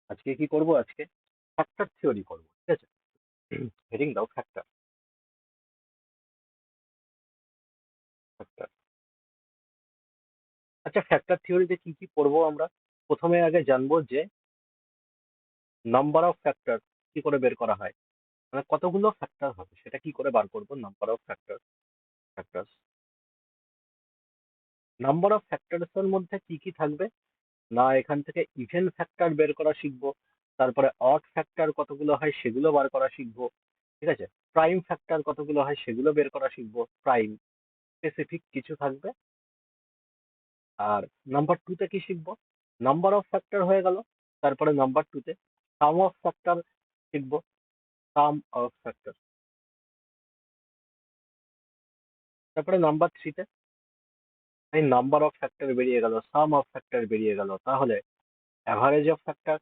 আজকে কি করব? আজকে ফ্যাক্টর থিওরি করব, ঠিক আছে? হেডিং দাও ফ্যাক্টর। ফ্যাক্টর। আচ্ছা, ফ্যাক্টর থিওরিতে কি কি পড়বো আমরা? প্রথমে আগে জানবো যে নাম্বার অফ ফ্যাক্টর কি করে বের করা হয়, মানে কতগুলো ফ্যাক্টর হবে সেটা কি করে বার করব। Number of factor, factors. Number of factors এর মধ্যে কি কি থাকবে না, এখান থেকে ইভেন ফ্যাক্টর বের করা শিখবো, তারপরে অড ফ্যাক্টর কতগুলো হয় সেগুলো বার করা শিখবো, ঠিক আছে? প্রাইম ফ্যাক্টর কতগুলো হয় সেগুলো বের করা শিখবো, প্রাইম স্পেসিফিক কিছু থাকবে। আর নাম্বার টু তে কি শিখবো? নাম্বার অফ ফ্যাক্টর হয়ে গেল, তারপরে নাম্বার টু তে সাম অফ ফ্যাক্টর শিখবো, সাম অফ ফ্যাক্টর। তারপরে নাম্বার থ্রিতে এই নাম্বার অফ ফ্যাক্টর বেরিয়ে গেল, সাম অফ ফ্যাক্টর বেরিয়ে গেল, তাহলে অ্যাভারেজ অফ ফ্যাক্টর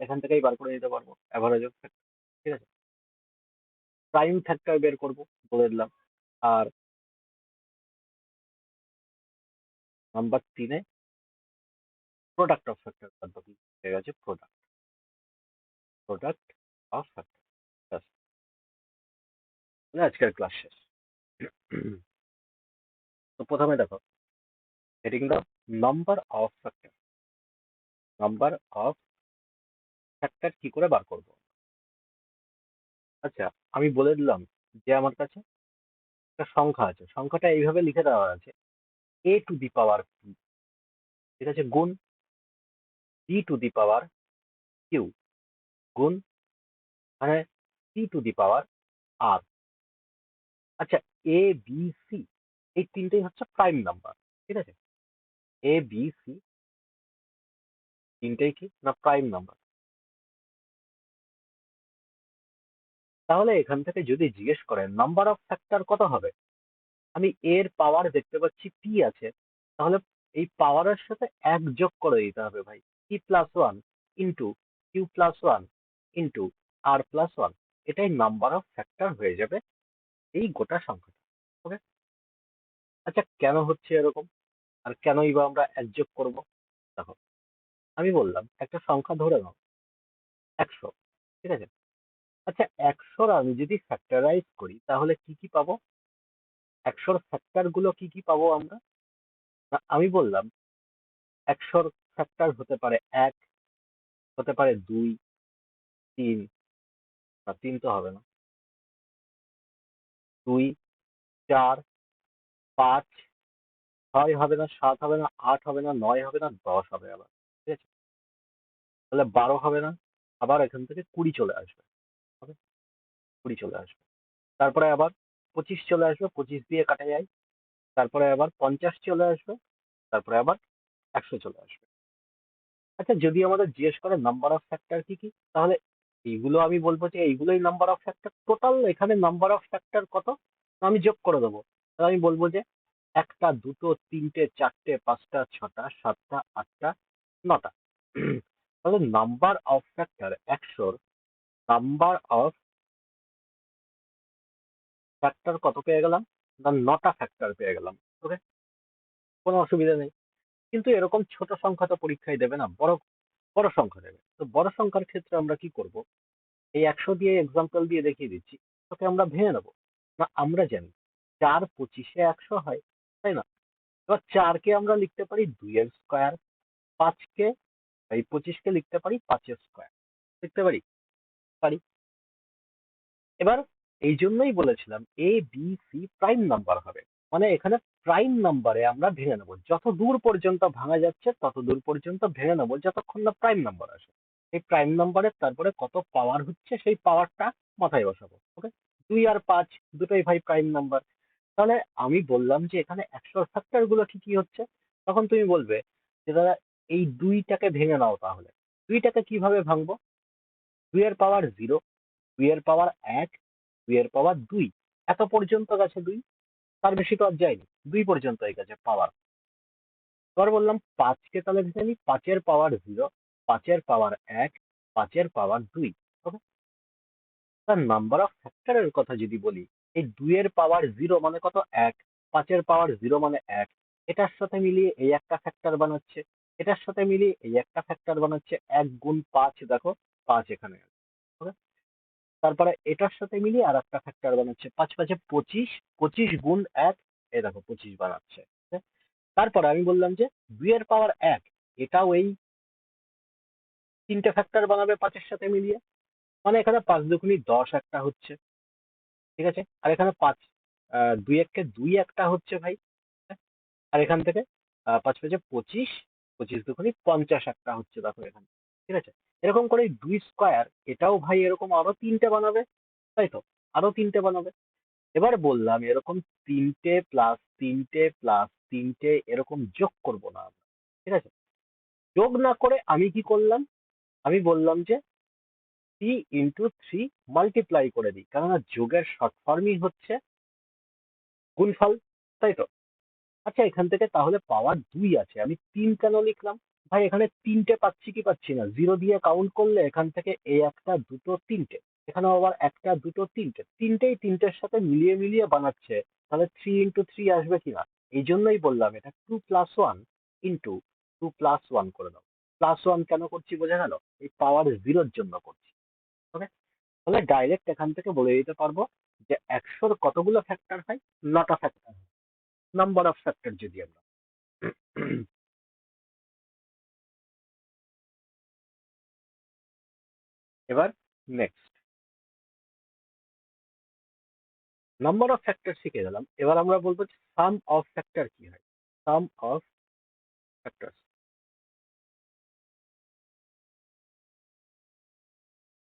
এখান থেকেই বার করে নিতে পারবো, অ্যাভারেজ অফ ফ্যাক্টর, ঠিক আছে? প্রাইম ফ্যাক্টর বের করবো, বলে দিলাম। আর নাম্বার তিনে প্রোডাক্ট অফ ফ্যাক্টর পদ্ধতি হয়ে গেছে, প্রোডাক্ট, প্রোডাক্ট অফ ফ্যাক্টর। আজকের ক্লাস শেষ। তো প্রথমে দেখো, হেডিং দাও number of factor. Number of factor কি করে বার করব? আচ্ছা, আমি বলে দিলাম যে আমার কাছে একটা সংখ্যা আছে, সংখ্যাটা এইভাবে লিখে দেওয়া আছে, a to the power p, ঠিক আছে, গুণ b to the power q, গুণ মানে c two the power r। আচ্ছা, a b c এই তিনটেই হচ্ছে প্রাইম নাম্বার, ঠিক আছে? a b c তিনটেই কি না প্রাইম নাম্বার। তাহলে এখান থেকে যদি জিজ্ঞেস করেন নাম্বার অফ ফ্যাক্টর কত হবে, আমি এর পাওয়ার দেখতে পাচ্ছি p আছে, তাহলে এই পাওয়ারের সাথে এক যোগ করে দিতে হবে ভাই, p+1 into q+1 into r+1, এটাই নাম্বার অফ ফ্যাক্টর হয়ে যাবে এই গোটা সংখ্যাটা। ওকে? আচ্ছা, কেন হচ্ছে এরকম, আর কেনই বা আমরা এক যোগ করব? দেখো, আমি বললাম একটা সংখ্যা ধরে নাও 100, ঠিক আছে? আচ্ছা, 100 আমি যদি ফ্যাক্টরাইজ করি তাহলে কি কি পাবো? 100 ফ্যাক্টর গুলো কি কি পাবো আমরা? না, আমি বললাম 100 ফ্যাক্টর হতে পারে 1, হতে পারে 2, 3, না 3 তো হবে না, 2, 4, 5, 6 হবে না, 7 হবে না, 8 হবে না, 9 হবে না, 10 হবে আবার, ঠিক আছে? তাহলে 12 হবে না, আবার এখান থেকে 20 চলে আসবে, হবে? 20 চলে আসবে। তারপরে আবার 25 চলে আসবে, 25 দিয়ে কাটা যায়। তারপরে আবার 50 চলে আসবে, তারপরে আবার 100 চলে আসবে। আচ্ছা, যদি আমাদের জিজ্ঞেস করে নাম্বার অফ ফ্যাক্টর কি কি, তাহলে এইগুলো আমি বলবো যে এইগুলোই নাম্বার অফ ফ্যাক্টর। টোটাল এখানে নাম্বার অফ ফ্যাক্টর কত, আমি যোগ করে দেবো। তাহলে আমি বলবো যে একটা, দুটো, তিনটে, চারটে, পাঁচটা, ছটা, সাতটা, আটটা, নটা। তাহলে number of factor 100, number of factor কত পেয়ে গেলাম না, নটা ফ্যাক্টর পেয়ে গেলাম। ওকে, কোনো অসুবিধা নেই। কিন্তু এরকম ছোট সংখ্যা তো পরীক্ষায় দেবে না, বড় বড় সংখ্যা দেবে। তো বড় সংখ্যার ক্ষেত্রে আমরা কি করব? এই 100 দিয়ে এক্সাম্পল দিয়ে দেখিয়ে দিচ্ছি, তোকে আমরা ভেঙে নেবো। না, আমরা জানি 4 25-এ 100 হয়, তাই না? এবার 4 কে আমরা লিখতে পারি 2 এর স্কয়ার, 5 কে এই 25 কে লিখতে পারি 5 এর স্কয়ার, লিখতে পারি, পারি। এবার এই জন্যই বলেছিলাম A B C prime number হবে, মানে এখানে প্রাইম নাম্বারে আমরা ভেঙে নেবো, যত দূর পর্যন্ত ভাঙা যাচ্ছে তত দূর পর্যন্ত ভেঙে নেবো, যতক্ষণ না প্রাইম নাম্বার আসে। এই প্রাইম নাম্বারের তারপরে কত পাওয়ার হচ্ছে সেই পাওয়ারটা মাথায় বসাবো। ওকে, 2 আর 5 দুটোই ভাই প্রাইম নাম্বার। তাহলে আমি বললাম যে এখানে 100 ফ্যাক্টর গুলো কি কি হচ্ছে, তখন তুমি বলবে যে দাদা এই দুইটাকে ভেঙে নাও। তাহলে দুইটাকে কিভাবে ভাঙবো? 2 এর পাওয়ার 0, 2 এর পাওয়ার 1, 2 এর পাওয়ার 2, এত পর্যন্ত গেছে 2, তার বেশি তো আর যায়নি, 2 পর্যন্তই গেছে পাওয়ার। এবার বললাম 5 কে তাহলে ভেঙে নিই, 5 এর পাওয়ার 0, 5 এর পাওয়ার 1, 5 এর পাওয়ার 2। ওকে, তার নাম্বার অফ ফ্যাক্টরের কথা যদি বলি, এই 2 এর পাওয়ার 0 মানে কত? 1, 5 এর পাওয়ার 0 মানে 1, এটার সাথে মিলিয়ে এই একটা ফ্যাক্টর বানাচ্ছে, এটার সাথে মিলিয়ে এই একটা ফ্যাক্টর বানাচ্ছে 1 গুণ 5, দেখো 5 এখানে আছে। Okay? তারপরে এটার সাথে মিলিয়ে আর একটা ফ্যাক্টর বানাচ্ছে 5 5 25, 25 গুণ 1, এই দেখো 25 বানাচ্ছে। Okay? তারপরে আমি বললাম যে 2 এর পাওয়ার 1, এটাও এই 3টে ফ্যাক্টর বানাবে 5-এর সাথে মিলিয়ে, মানে এখানে 5 দুগুণী 10 একটা হচ্ছে, ঠিক আছে। আর এখানে 2 একটা হচ্ছে ভাই। হ্যাঁ? আর এখান থেকে 5 5 25, 25 দুগুণী 50 একটা হচ্ছে, দেখো এখানে, ঠিক আছে। এরকম করে 2 স্কোয়ার, এটাও ভাই এরকম আরো 3টে বানাবে, তাই তো, আরো 3টে বানাবে। এবার বললাম এরকম 3টে প্লাস 3টে প্লাস 3টে এরকম যোগ করব না আমরা, ঠিক আছে। যোগ না করে আমি কি করলাম, আমি বললাম যে 3 × 3 মাল্টিপ্লাই করে দিই, কেননা যোগের শর্ট ফর্মই হচ্ছে গুণফল, তাই তো। আচ্ছা, এখান থেকে তাহলে পাওয়ার 2 আছে, আমি 3 কেন লিখলাম? ভাই এখানে 3টে পাচ্ছি কি পাচ্ছি না, 0 দিয়ে কাউন্ট করলে এখান থেকে এই একটা দুটো তিনটে, এখানেও আবার একটা দুটো তিনটে, তিনটেই তিনটের সাথে মিলিয়ে মিলিয়ে বানাচ্ছে, তাহলে 3 × 3 আসবে কিনা। এই জন্যই বললাম এটা 2+1 × 2+1 করে দাও। +1 কেন করছি বোঝা গেল, এই পাওয়ার 0-র জন্য করছি। ওকে, তাহলে ডাইরেক্ট এখান থেকে বলে দিতে পারবো যে 100-র কতগুলো ফ্যাক্টর হয়, 9টা ফ্যাক্টর, নাম্বার অফ ফ্যাক্টর যদি আমরা। এবার নেক্সট নাম্বার অফ ফ্যাক্টর শিখে গেলাম, এবার আমরা বলবো সাম অফ ফ্যাক্টর কি হয়। সাম অফ ফ্যাক্টর,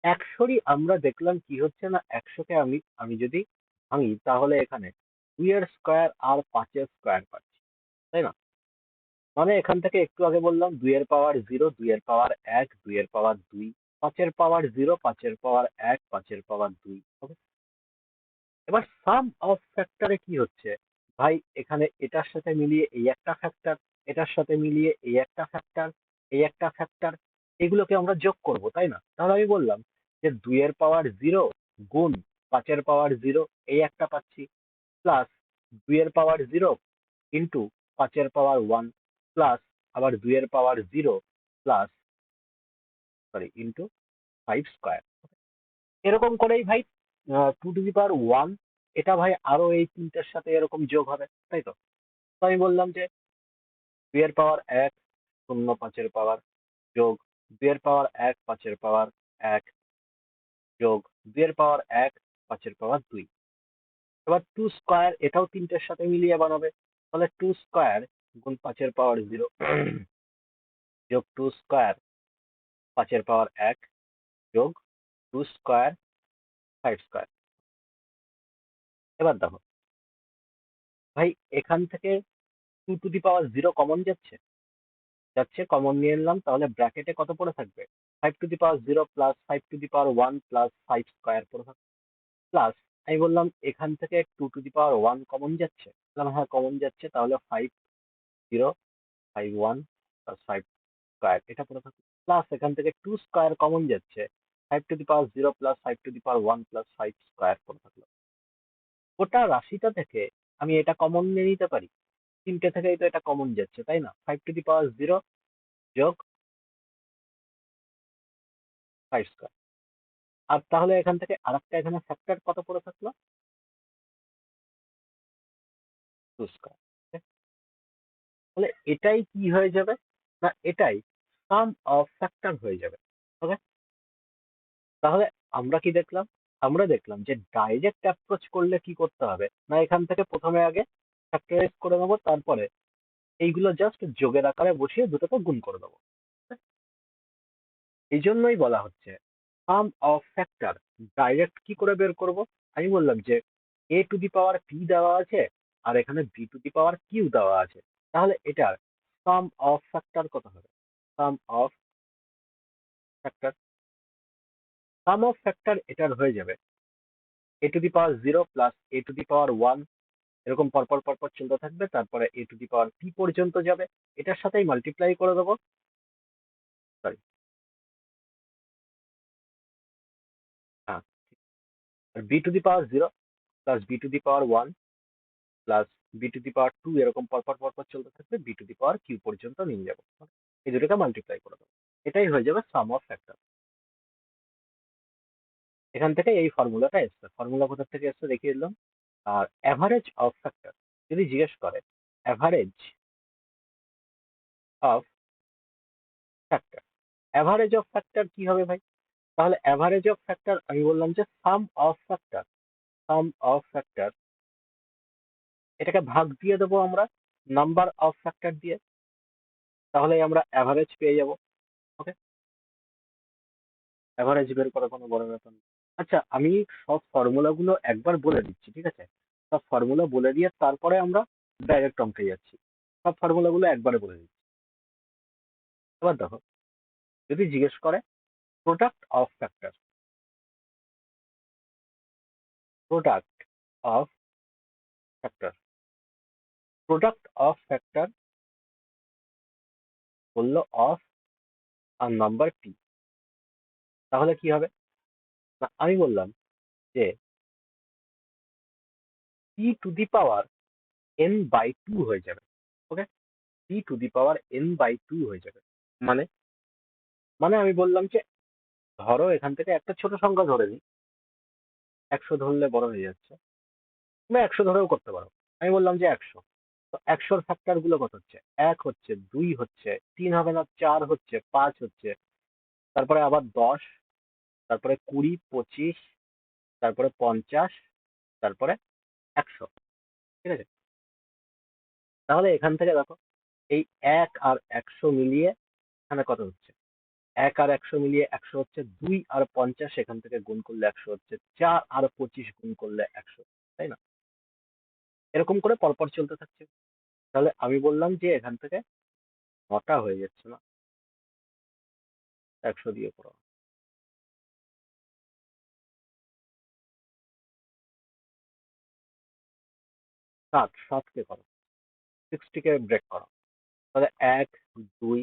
100-ই আমরা দেখলাম কি হচ্ছে না, 100-কে আমি আমি যদি ভাঙি তাহলে এখানে 2 এর স্কোয়ার আর 5-এর স্কোয়ার পাচ্ছি, তাই না। মানে এখান থেকে একটু আগে বললাম 2 এর পাওয়ার 0, 2 এর পাওয়ার 1, 2 এর পাওয়ার 2, 5-এর পাওয়ার 0, 5-এর পাওয়ার 1, 5-এর পাওয়ার 2। এবার সাম অফ ফ্যাক্টরে কি হচ্ছে, ভাই এখানে এটার সাথে মিলিয়ে এই একটা ফ্যাক্টর, এটার সাথে মিলিয়ে এই একটা ফ্যাক্টর, এই একটা ফ্যাক্টর, এগুলোকে আমরা যোগ করব, তাই না। তাহলে আমি বললাম যে 2 এর পাওয়ার 0 গুণ 5-এর পাওয়ার 0, এই একটা পাচ্ছি, প্লাস 2 এর পাওয়ার 0 ইন্টু 5-এর পাওয়ার 1, প্লাস আবার 2 এর পাওয়ার 0 প্লাস ইন্টু 5 স্কোয়ার। এরকম করেই ভাই 2 টু দি পাওয়ার 1, এটা ভাই আরো এই তিনটের সাথে এরকম যোগ হবে, তাই তো। তো আমি বললাম যে 2 এর পাওয়ার 1 শূন্য 5-এর পাওয়ার যোগ 2 এর পাওয়ার 1 5-এর পাওয়ার 1 যোগ 2 এর পাওয়ার 1 5-এর পাওয়ার 2। এবার 2 স্কোয়ার, এটাও তিনটের সাথে মিলিয়ে বানাবে, তাহলে 2 স্কোয়ার গুণ 5-এর পাওয়ার 0 যোগ 2 স্কোয়ার 5-এর পাওয়ার 1 যোগ 2 স্কোয়ার 5 স্কোয়ার। এবার দেখো ভাই এখান থেকে 2 টু দি পাওয়ার 0 কমন যাচ্ছে, কমন নিয়ে নিলাম, তাহলে ব্র্যাকেটে কত পড়ে থাকবে, 5 to the power 0 plus 5 to the power 1 plus 5 square পড়ে থাকবে, প্লাস আমি বললাম এখান থেকে 2 টু দি পাওয়ার 1 কমন যাচ্ছে, বললাম হ্যাঁ কমন যাচ্ছে, তাহলে 5 0 5 1 প্লাস 5 স্কোয়ার এটা পড়ে থাকবে, প্লাস এখান থেকে 2 স্কোয়ার কমন যাচ্ছে, 5 to the power 0 plus 5 to the power 1 plus 5 square পড়ে থাকলো। ওটা রাশিটা থেকে আমি এটা কমন নিয়ে নিতে পারি, তিনটে থেকেই তো এটা কমন যাচ্ছে, তাই না। 5 টু দি পাওয়ার 0 যোগ 5 স্কোয়ার, আর তাহলে এখান থেকে আরেকটা এখানে ফ্যাক্টর কত পড়ে থাকলো, 2 স্কোয়ার। তাহলে এটাই কি হয়ে যাবে না, এটাই সাম অফ ফ্যাক্টর হয়ে যাবে। ওকে, তাহলে আমরা কি দেখলাম, আমরা দেখলাম যে ডাইরেক্ট অ্যাপ্রোচ করলে কি করতে হবে না, এখান থেকে প্রথমে আগে ফ্যাক্টরাইজ করে নেবো, তারপরে এইগুলো জাস্ট যোগের আকারে বসিয়ে দুটোকে গুণ করে দেবো। এই জন্যই বলা হচ্ছে সাম অফ ফ্যাক্টর ডাইরেক্ট কি করে বের করব। আমি বললাম যে a to the power p দেওয়া আছে আর এখানে b to the power q দেওয়া আছে, তাহলে এটার সাম অফ ফ্যাক্টর কত হবে, sum of factor, sum of factor এটার হয়ে যাবে a to the power 0 plus a to the power 1, এরকম পরপর পরপর চলতে থাকবে, তারপরে a to the power p পর্যন্ত যাবে, এটার সাথেই মাল্টিপ্লাই করে দেবো, সরি হ্যাঁ, b to the power 0 plus b to the power 1 plus b to the power 2, এরকম পরপর পরপর চলতে থাকবে, b to the power q পর্যন্ত নিয়ে যাবো। এই দুটোকে মাল্টিপ্লাই করে দেবো, এটাই হয়ে যাবে সাম অফ ফ্যাক্টর। এখান থেকে এই ফর্মুলাটা এসছে। ফর্মুলা কোথা থেকে এসছে দেখিয়ে দিলাম। আর অ্যাভারেজ অফ ফ্যাক্টর যদি জিজ্ঞেস করে, average of factor, average of factor কি হবে ভাই? তাহলে অ্যাভারেজ অফ ফ্যাক্টর আমি বললাম যে sum of factor, sum of factor, এটাকে ভাগ দিয়ে দেবো আমরা নাম্বার অফ ফ্যাক্টর দিয়ে, তাহলে আমরা অ্যাভারেজ পেয়ে যাব। ওকে, অ্যাভারেজ বের করা কোনো বড় ব্যাপার না। আচ্ছা, আমি সব ফর্মুলা গুলো একবার বলে দিচ্ছি, ঠিক আছে? সব ফর্মুলা বলে দিয়ে তারপরে আমরা ডাইরেক্ট অঙ্কে যাচ্ছি। সব ফর্মুলা গুলো একবারে বলে দিচ্ছি। এবার দেখো, যদি জিজ্ঞেস করে product of factor, product of factor, product of factor বললো অফ আর নাম্বার পি, তাহলে কি হবে? না, আমি বললাম যে P to the power N by two হয়ে যাবে। Okay, P to the power N by two হয়ে যাবে। মানে মানে আমি বললাম যে ধরো এখান থেকে একটা ছোট সংখ্যা ধরে নিই, 100 ধরলে বড় হয়ে যাচ্ছে, তুমি 100 ধরেও করতে পারো। আমি বললাম যে 100, তো 100-র ফ্যাক্টর গুলো কত হচ্ছে? 1 হচ্ছে, 2 হচ্ছে, 3 হবে না, 4 হচ্ছে, 5 হচ্ছে, তারপরে আবার 10, তারপরে 20, 25, তারপরে 50, তারপরে 100। ঠিক আছে? তাহলে এখান থেকে দেখো, এই 1 আর 100 মিলিয়ে এখানে কত হচ্ছে? 1 আর 100 মিলিয়ে 100 হচ্ছে, 2 আর 50 এখান থেকে গুণ করলে 100 হচ্ছে, 4 আর 25 গুণ করলে 100, তাই না? এরকম করে পরপর চলতে থাকছে। তাহলে আমি বললাম যে এখান থেকে 9টা হয়ে যাচ্ছে না, 100 দিয়ে করো, 7 কে করো, 60 কে ব্রেক করো। তাহলে 1, 2,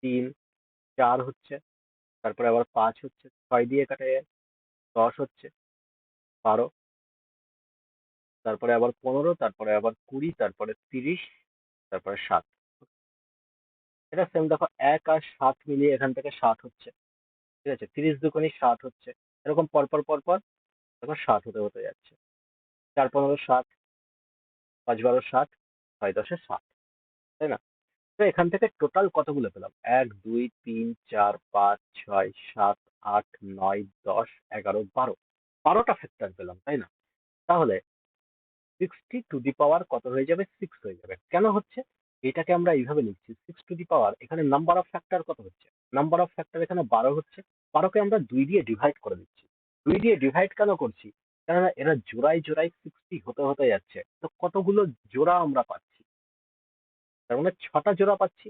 3, 4 হচ্ছে, তারপরে আবার 5 হচ্ছে, 6 দিয়ে কাটা যায়, 10 হচ্ছে, 12, তারপরে আবার 15, তারপরে আবার 20, তারপরে 30, তারপরে 7। এটা সেম দেখো, 1 আর 7 মিলিয়ে এখান থেকে 60 হচ্ছে। ঠিক আছে, 30 দুগুণে 60 হচ্ছে। এরকম পরপর পরপর দেখো 60 হতে হতে যাচ্ছে। 4 15 60, 5 12 60, 6 10 60, তাই না? তো এখান থেকে টোটাল কতগুলো পেলাম? 1 2 3 4 5 6 7 8 9 10 11 12, 12টা ফ্যাক্টর পেলাম, তাই না? তাহলে 60 টু দি পাওয়ার কত হয়ে যাবে? 6 হয়ে যাবে। কেন হচ্ছে? এটাকে আমরা এইভাবে লিখছি, 6 টু দি পাওয়ার, এখানে নাম্বার অফ ফ্যাক্টর কত হচ্ছে? নাম্বার অফ ফ্যাক্টর এখানে 12 হচ্ছে। 12কে আমরা 2 দিয়ে ডিভাইড করে দিচ্ছি। 2 দিয়ে ডিভাইড কেন করছি? কেননা এরা জোড়ায় জোড়ায় 60 হতে হতে যাচ্ছে, তো কতগুলো জোড়া আমরা পাচ্ছি? তার মানে 6টা জোড়া পাচ্ছি।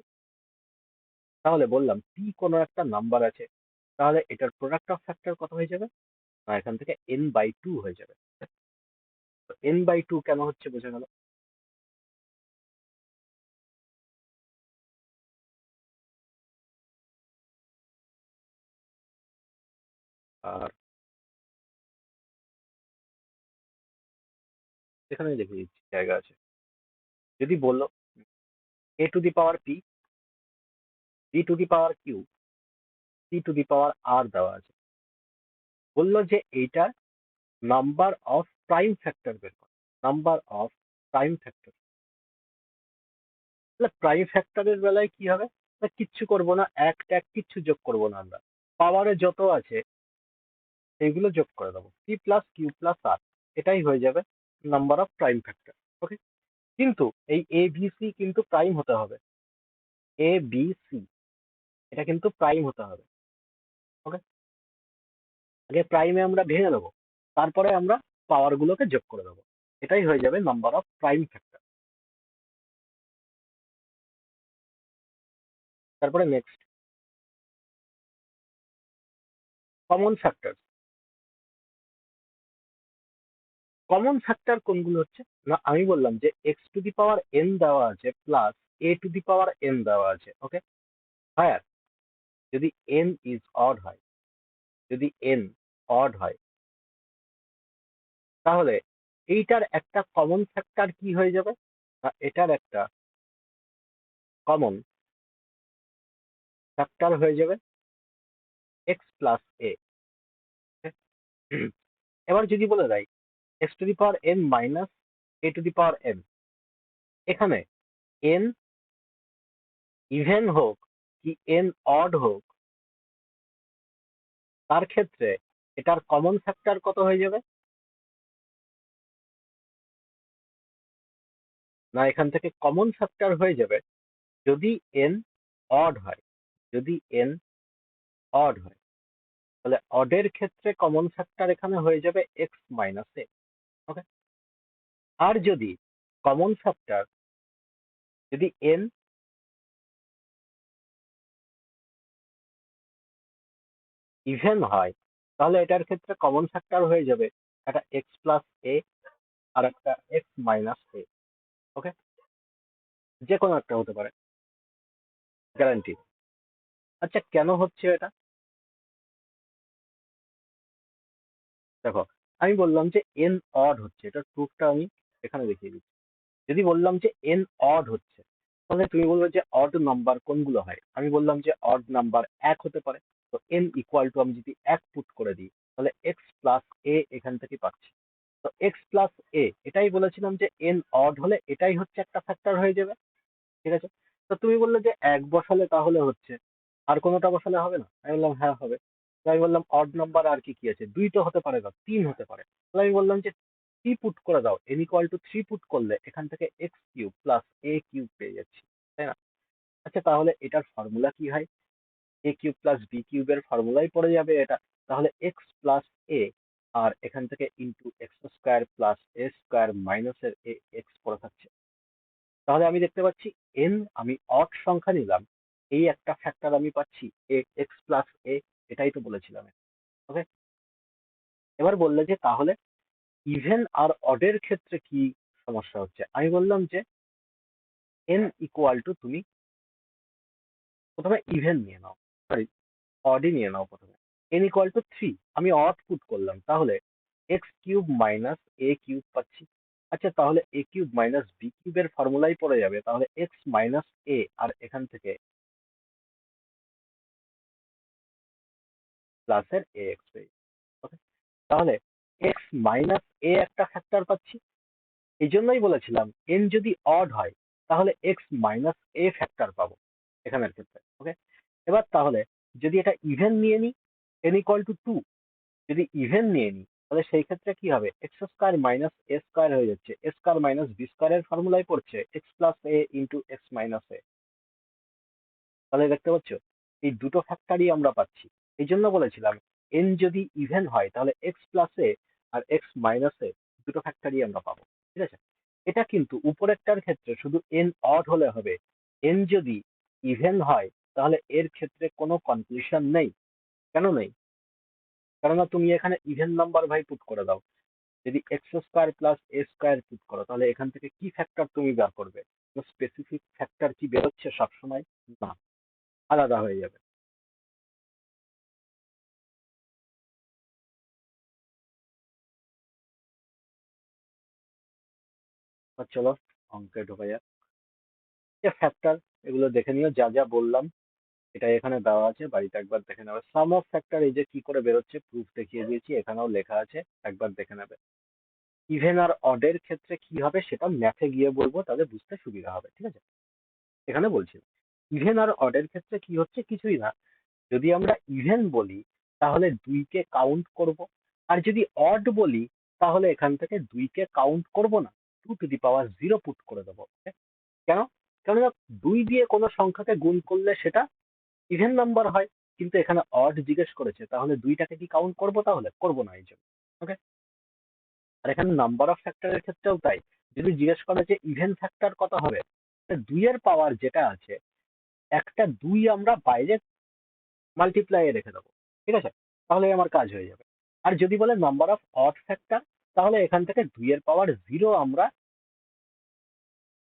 তাহলে বললাম পি কোনো একটা নাম্বার আছে, তাহলে এটার প্রোডাক্ট অফ ফ্যাক্টর কত হয়ে যাবে? না, এখান থেকে n বাই টু হয়ে যাবে। তো n বাই টু কেন হচ্ছে বোঝা গেল। আর এখানে দেখে দিচ্ছি, জায়গা আছে। যদি বললো a to the power p, b to the power q, c two the power r দেওয়া আছে, বললো যে এইটার নাম্বার অফ প্রাইম ফ্যাক্টর বের করো, নাম্বার অফ প্রাইম ফ্যাক্টর। তাহলে প্রাইম ফ্যাক্টরের বেলায় কি হবে? না, কিচ্ছু করবো না, এক ট্যাগ কিচ্ছু যোগ করবো না, আমরা পাওয়ারে যত আছে সেইগুলো যোগ করে দেবো, c প্লাস কিউ প্লাস আর, এটাই হয়ে যাবে নাম্বার অফ প্রাইম ফ্যাক্টর। ওকে, কিন্তু এই এ বি সি কিন্তু প্রাইম হতে হবে, এ বি সি এটা কিন্তু প্রাইম হতে হবে। ওকে, আগে প্রাইমে আমরা ভেঙে দেবো, তারপরে আমরা পাওয়ার গুলোকে যোগ করে দেবো, এটাই হয়ে যাবে নাম্বার অফ প্রাইম ফ্যাক্টর। তারপরে next, common factor. Common factor কোনগুলো হচ্ছে? না, আমি বললাম যে x two the power N দেওয়া আছে plus A two the power N দেওয়া আছে। ওকে, হ্যাঁ, যদি এন ইজ অড হয়, যদি এন অড হয়, তাহলে এইটার একটা কমন ফ্যাক্টর কি হয়ে যাবে? না, এটার একটা কমন ফ্যাক্টর হয়ে যাবে এক্স প্লাস এ। এবার যদি বলে দেয় x two the power N minus A two the power N, এখানে এন ইভেন হোক কি এন অড হোক, তার ক্ষেত্রে এটার কমন ফ্যাক্টর কত হয়ে যাবে? না, এখান থেকে কমন ফ্যাক্টর হয়ে যাবে যদি এন অড হয়। যদি এন অড হয় তাহলে অডের ক্ষেত্রে কমন ফ্যাক্টর এখানে হয়ে যাবে এক্স মাইনাস এ। ওকে। আর যদি কমন ফ্যাক্টর যদি এন ইভেন হয় তাহলে এটার ক্ষেত্রে কমন ফ্যাক্টর হয়ে যাবে একটা এক্স প্লাস এ আর একটা এক্স মাইনাস এ। ওকে, যে কোনো একটা হতে পারে, গ্যারান্টি। আচ্ছা, কেন হচ্ছে এটা? দেখো, আমি বললাম যে এন অড হচ্ছে, এটার প্রুফটা আমি এখানে দেখিয়ে দিচ্ছি। যদি বললাম যে এন অড হচ্ছে, তাহলে তুমি বলবে যে অড নাম্বার কোনগুলো হয়। আমি বললাম যে অড নাম্বার এক হতে পারে। তো এন ইকুয়াল টু আমি যদি এক পুট করে দিই তাহলে এক্স প্লাস এ এখান থেকে পাচ্ছি। তো এক্স প্লাস এ, এটাই বলেছিলাম যে এন অড হলে এটাই হচ্ছে একটা ফ্যাক্টর হয়ে যাবে। ঠিক আছে। তো তুমি বললে যে এক বসালে তাহলে হচ্ছে, আর কোনোটা বসালে হবে না? আমি বললাম হ্যাঁ হবে। তো আমি বললাম অড নাম্বার আর কি কি আছে, দুই তো হতে পারে না, তিন হতে পারে। তাহলে আমি বললাম যে থ্রি পুট করে দাও, N equal to three put করলে এখান থেকে এক্স কিউব প্লাস এ কিউব পেয়ে যাচ্ছি, তাই না? আচ্ছা, তাহলে এটার ফর্মুলা কি হয়? এ কিউব প্লাস বি কিউবের ফর্মুলাই পড়ে যাবে এটা। তাহলে এক্স প্লাস এ আর এখান থেকে ইন্টু এক্স স্কোয়ার প্লাস এ স্কোয়ার মাইনাসের এ এক্স পড়ে থাকছে। তাহলে আমি দেখতে পাচ্ছি এন আমি অড সংখ্যা নিলাম, এই একটা ফ্যাক্টর আমি পাচ্ছি এ এক্স প্লাস এ, এটাই তো বলেছিলাম। ওকে। এবার বললে যে তাহলে ইভেন আর অডের ক্ষেত্রে কি সমস্যা হচ্ছে। আমি বললাম যে এন ইকুয়াল টু তুমি প্রথমে ইভেন নিয়ে নাও, সরি অডই নিয়ে নাও প্রথমে। এন ইকুয়াল টু থ্রি, আমি অড পুট করলাম, তাহলে এক্স কিউব মাইনাস এ কিউব পাচ্ছি। আচ্ছা, তাহলে এ কিউব মাইনাস বি কিউবের ফর্মুলাই পড়ে যাবে, তাহলে এক্স মাইনাস এ আর এখান থেকে প্লাসের এ এক্স পেয়ে যাবে। ওকে। তাহলে এক্স মাইনাস এ একটা ফ্যাক্টর পাচ্ছি। এই জন্যই বলেছিলাম এন যদি অড হয় তাহলে এক্স মাইনাস এ ফ্যাক্টর পাবো এখানের ক্ষেত্রে। ওকে। এবার তাহলে যদি এটা ইভেন নিয়ে নিই, এন ইকুয়াল টু টু, যদি ইভেন নিয়ে নিই তাহলে সেই ক্ষেত্রে কি হবে? এক্স স্কোয়ার মাইনাস এ স্কোয়ার হয়ে যাচ্ছে, এ স্কোয়ার মাইনাস বি স্কোয়ারের ফর্মুলায় পড়ছে এক্স প্লাস এ ইন্টু এক্স মাইনাস এ। তাহলে দেখতে পাচ্ছ এই দুটো ফ্যাক্টরই আমরা পাচ্ছি। এই জন্য বলেছিলাম এন যদি ইভেন হয় তাহলে এক্স প্লাস এ আর এক্স মাইনাস এ দুটো ফ্যাক্টরই আমরা পাবো। ঠিক আছে। এটা কিন্তু উপরেরটার ক্ষেত্রে শুধু এন অড হলে হবে। এন যদি ইভেন হয় তাহলে এর ক্ষেত্রে কোনো কনক্লুশন নেই। কেন নেই? কেননা তুমি এখানে ইভেন নাম্বার ভাই পুট করে দাও। যদি এক্স স্কোয়ার প্লাস এ স্কোয়ার পুট করো তাহলে এখান থেকে কি ফ্যাক্টর তুমি বের করবে? স্পেসিফিক ফ্যাক্টর কি বেরোচ্ছে সবসময়? না, আলাদা হয়ে যাবে। চলো অঙ্কে ঢোকা যাক। যে ফ্যাক্টর, এগুলো দেখে নিও, যা যা বললাম এটা এখানে দেওয়া আছে, বাড়িতে একবার দেখে নেবে। সাম অফ ফ্যাক্টর এই যে কি করে বেরোচ্ছে প্রুফ দেখিয়ে দিয়েছি, এখানেও লেখা আছে, একবার দেখে নেবে। ইভেন আর অডের ক্ষেত্রে কি হবে সেটা ম্যাথে গিয়ে বলবো, তাহলে বুঝতে সুবিধা হবে। ঠিক আছে। এখানে বলছি ইভেন আর অডের ক্ষেত্রে কি হচ্ছে, কিছুই না। যদি আমরা ইভেন বলি তাহলে দুইকে কাউন্ট করব, আর যদি অড বলি তাহলে এখান থেকে দুইকে কাউন্ট করব না, two to the power zero put করে দেবো। কেন? কেননা দুই দিয়ে কোনো সংখ্যাকে গুণ করলে সেটা ইভেন নাম্বার হয়, কিন্তু এখানে অড জিজ্ঞেস করেছে, তাহলে দুইটাকে কি কাউন্ট করবো? তাহলে করবো না এই জন্য। ওকে। আর এখানে নাম্বার অফ ফ্যাক্টরের ক্ষেত্রেও তাই। যদি জিজ্ঞেস করে যে ইভেন ফ্যাক্টর কত হবে, দুইয়ের পাওয়ার যেটা আছে, একটা দুই আমরা বাইরে মাল্টিপ্লাই এ রেখে দেবো। ঠিক আছে। তাহলে আমার কাজ হয়ে যাবে। আর যদি বলে নাম্বার অফ অড ফ্যাক্টর, তাহলে এখান থেকে দুইয়ের পাওয়ার জিরো আমরা,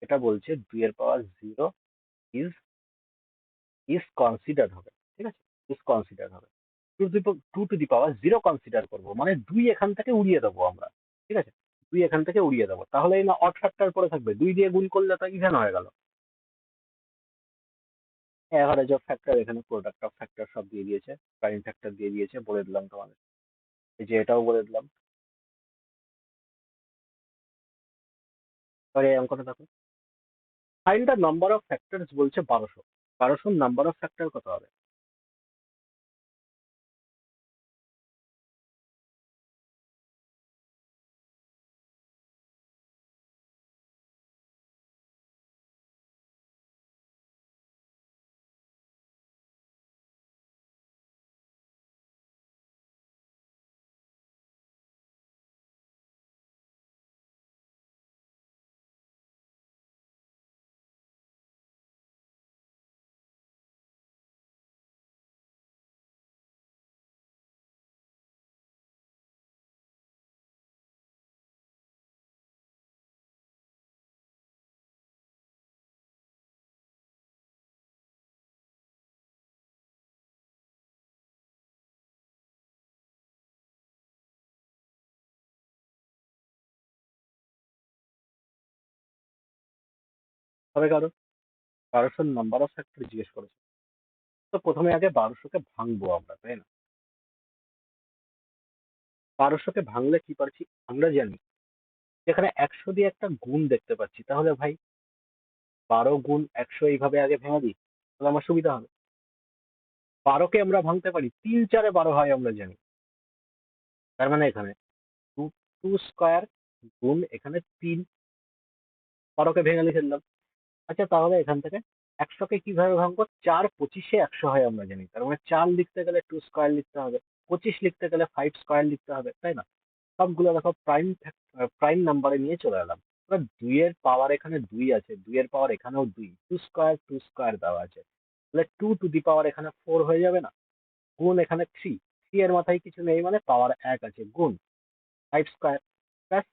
এটা বলছে দুইয়ের power zero is is consider হবে। ঠিক আছে। ইজ কনসিডার হবে। Two to the power zero consider করবো, মানে দুই এখান থেকে উড়িয়ে দেবো আমরা। ঠিক আছে। দুই এখান থেকে উড়িয়ে দেবো, তাহলে এই না অড ফ্যাক্টর পড়ে থাকবে, দুই দিয়ে গুণ করলে তো ইভেন হয়ে গেল। অ্যাভারেজ অফ ফ্যাক্টর, এখানে প্রোডাক্ট অফ ফ্যাক্টর সব দিয়ে দিয়েছে, প্রাইম ফ্যাক্টর দিয়ে দিয়েছে, বলে দিলাম তোমাদের। এই যে এটাও বলে দিলাম। এবার এই অঙ্কটা দেখো, find the number of factors বলছে 1200। 1200 নাম্বার অফ ফ্যাক্টর কত হবে? হবে কারো 1200 নাম্বার অফ ফ্যাক্টর জিজ্ঞেস করেছে। তো প্রথমে আগে 1200 কে ভাঙবো আমরা, তাই না? 1200 কে ভাঙলে কি পারছি আমরা জানি, যেখানে 100 দিয়ে একটা গুণ দেখতে পাচ্ছি, তাহলে ভাই 12 গুণ 100 এইভাবে আগে ভেঙে দিই, তাহলে আমার সুবিধা হবে। 12 কে আমরা ভাঙতে পারি, 3 4 এ 12 হয় আমরা জানি। তার মানে এখানে টু, টু স্কোয়ার গুণ এখানে 3, 12 কে ভেঙে লিখে দিলাম। আচ্ছা, তাহলে এখান থেকে 100 কে কিভাবে ভাঙবো? 4 25 100 হয় আমরা জানি, তার মানে 4 লিখতে গেলে 2 স্কোয়ার লিখতে হবে, 25 লিখতে গেলে 5 স্কোয়ার লিখতে হবে, তাই না? সবগুলো দেখো প্রাইম প্রাইম নাম্বারে নিয়ে চলে এলাম। এবার 2 এর পাওয়ার এখানে 2 আছে, 2 এর পাওয়ার এখানেও 2, 2 স্কোয়ার দেওয়া আছে, তাহলে 2 টু দি পাওয়ার এখানে 4 হয়ে যাবে না? গুণ এখানে 3, 3 এর মাথায় কিছু নেই মানে পাওয়ার 1 আছে, গুণ 5 স্কোয়ার প্লাস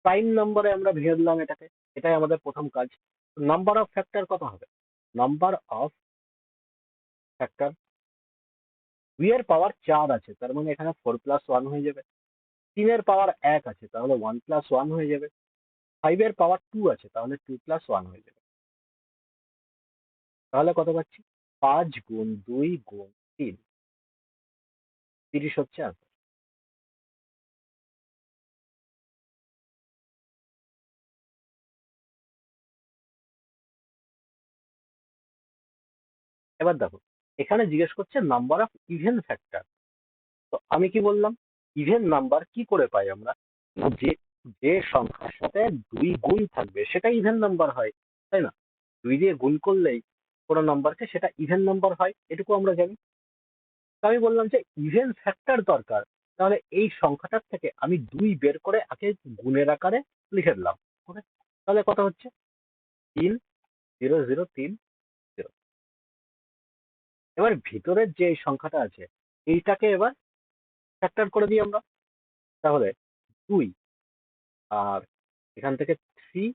প্রাইম নাম্বারে আমরা ভেঙে দিলাম এটাকে। এটাই আমাদের প্রথম কাজ। নাম্বার অফ ফ্যাক্টর কত হবে? নাম্বার অফ ফ্যাক্টর, 2 এর পাওয়ার 4 আছে, তার মানে এখানে 4 + 1 হয়ে যাবে। 3 এর পাওয়ার 1 আছে, তাহলে 1 + 1 হয়ে যাবে। 5 এর পাওয়ার 2 আছে, তাহলে 2 + 1 হয়ে যাবে। তাহলে কত পাচ্ছি? 5 গুণ 2 গুণ 3, 30 হচ্ছে answer। এবার দেখো, এখানে জিজ্ঞেস করছে নাম্বার অফ ইভেন ফ্যাক্টর। তো আমি কি বললাম, ইভেন নাম্বার কি করে পাই আমরা? যে যে সংখ্যার সাথে 2 গুণ থাকবে সেটা ইভেন নাম্বার হয়, তাই না? 2 দিয়ে গুণ করলেই কোনো নাম্বারকে সেটা ইভেন নাম্বার হয়, এটুকু আমরা জানি। তো আমি বললাম যে ইভেন ফ্যাক্টর দরকার, তাহলে এই সংখ্যাটার থেকে আমি 2 বের করে আগে গুণের আকারে লিখে দিলাম। ওকে, তাহলে কত হচ্ছে? 3 0 0 3 0। এবার ভিতরের যে এই সংখ্যাটা আছে, এইটাকে এবার ফ্যাক্টর করে দিই আমরা। তাহলে 2, আর এখান থেকে 3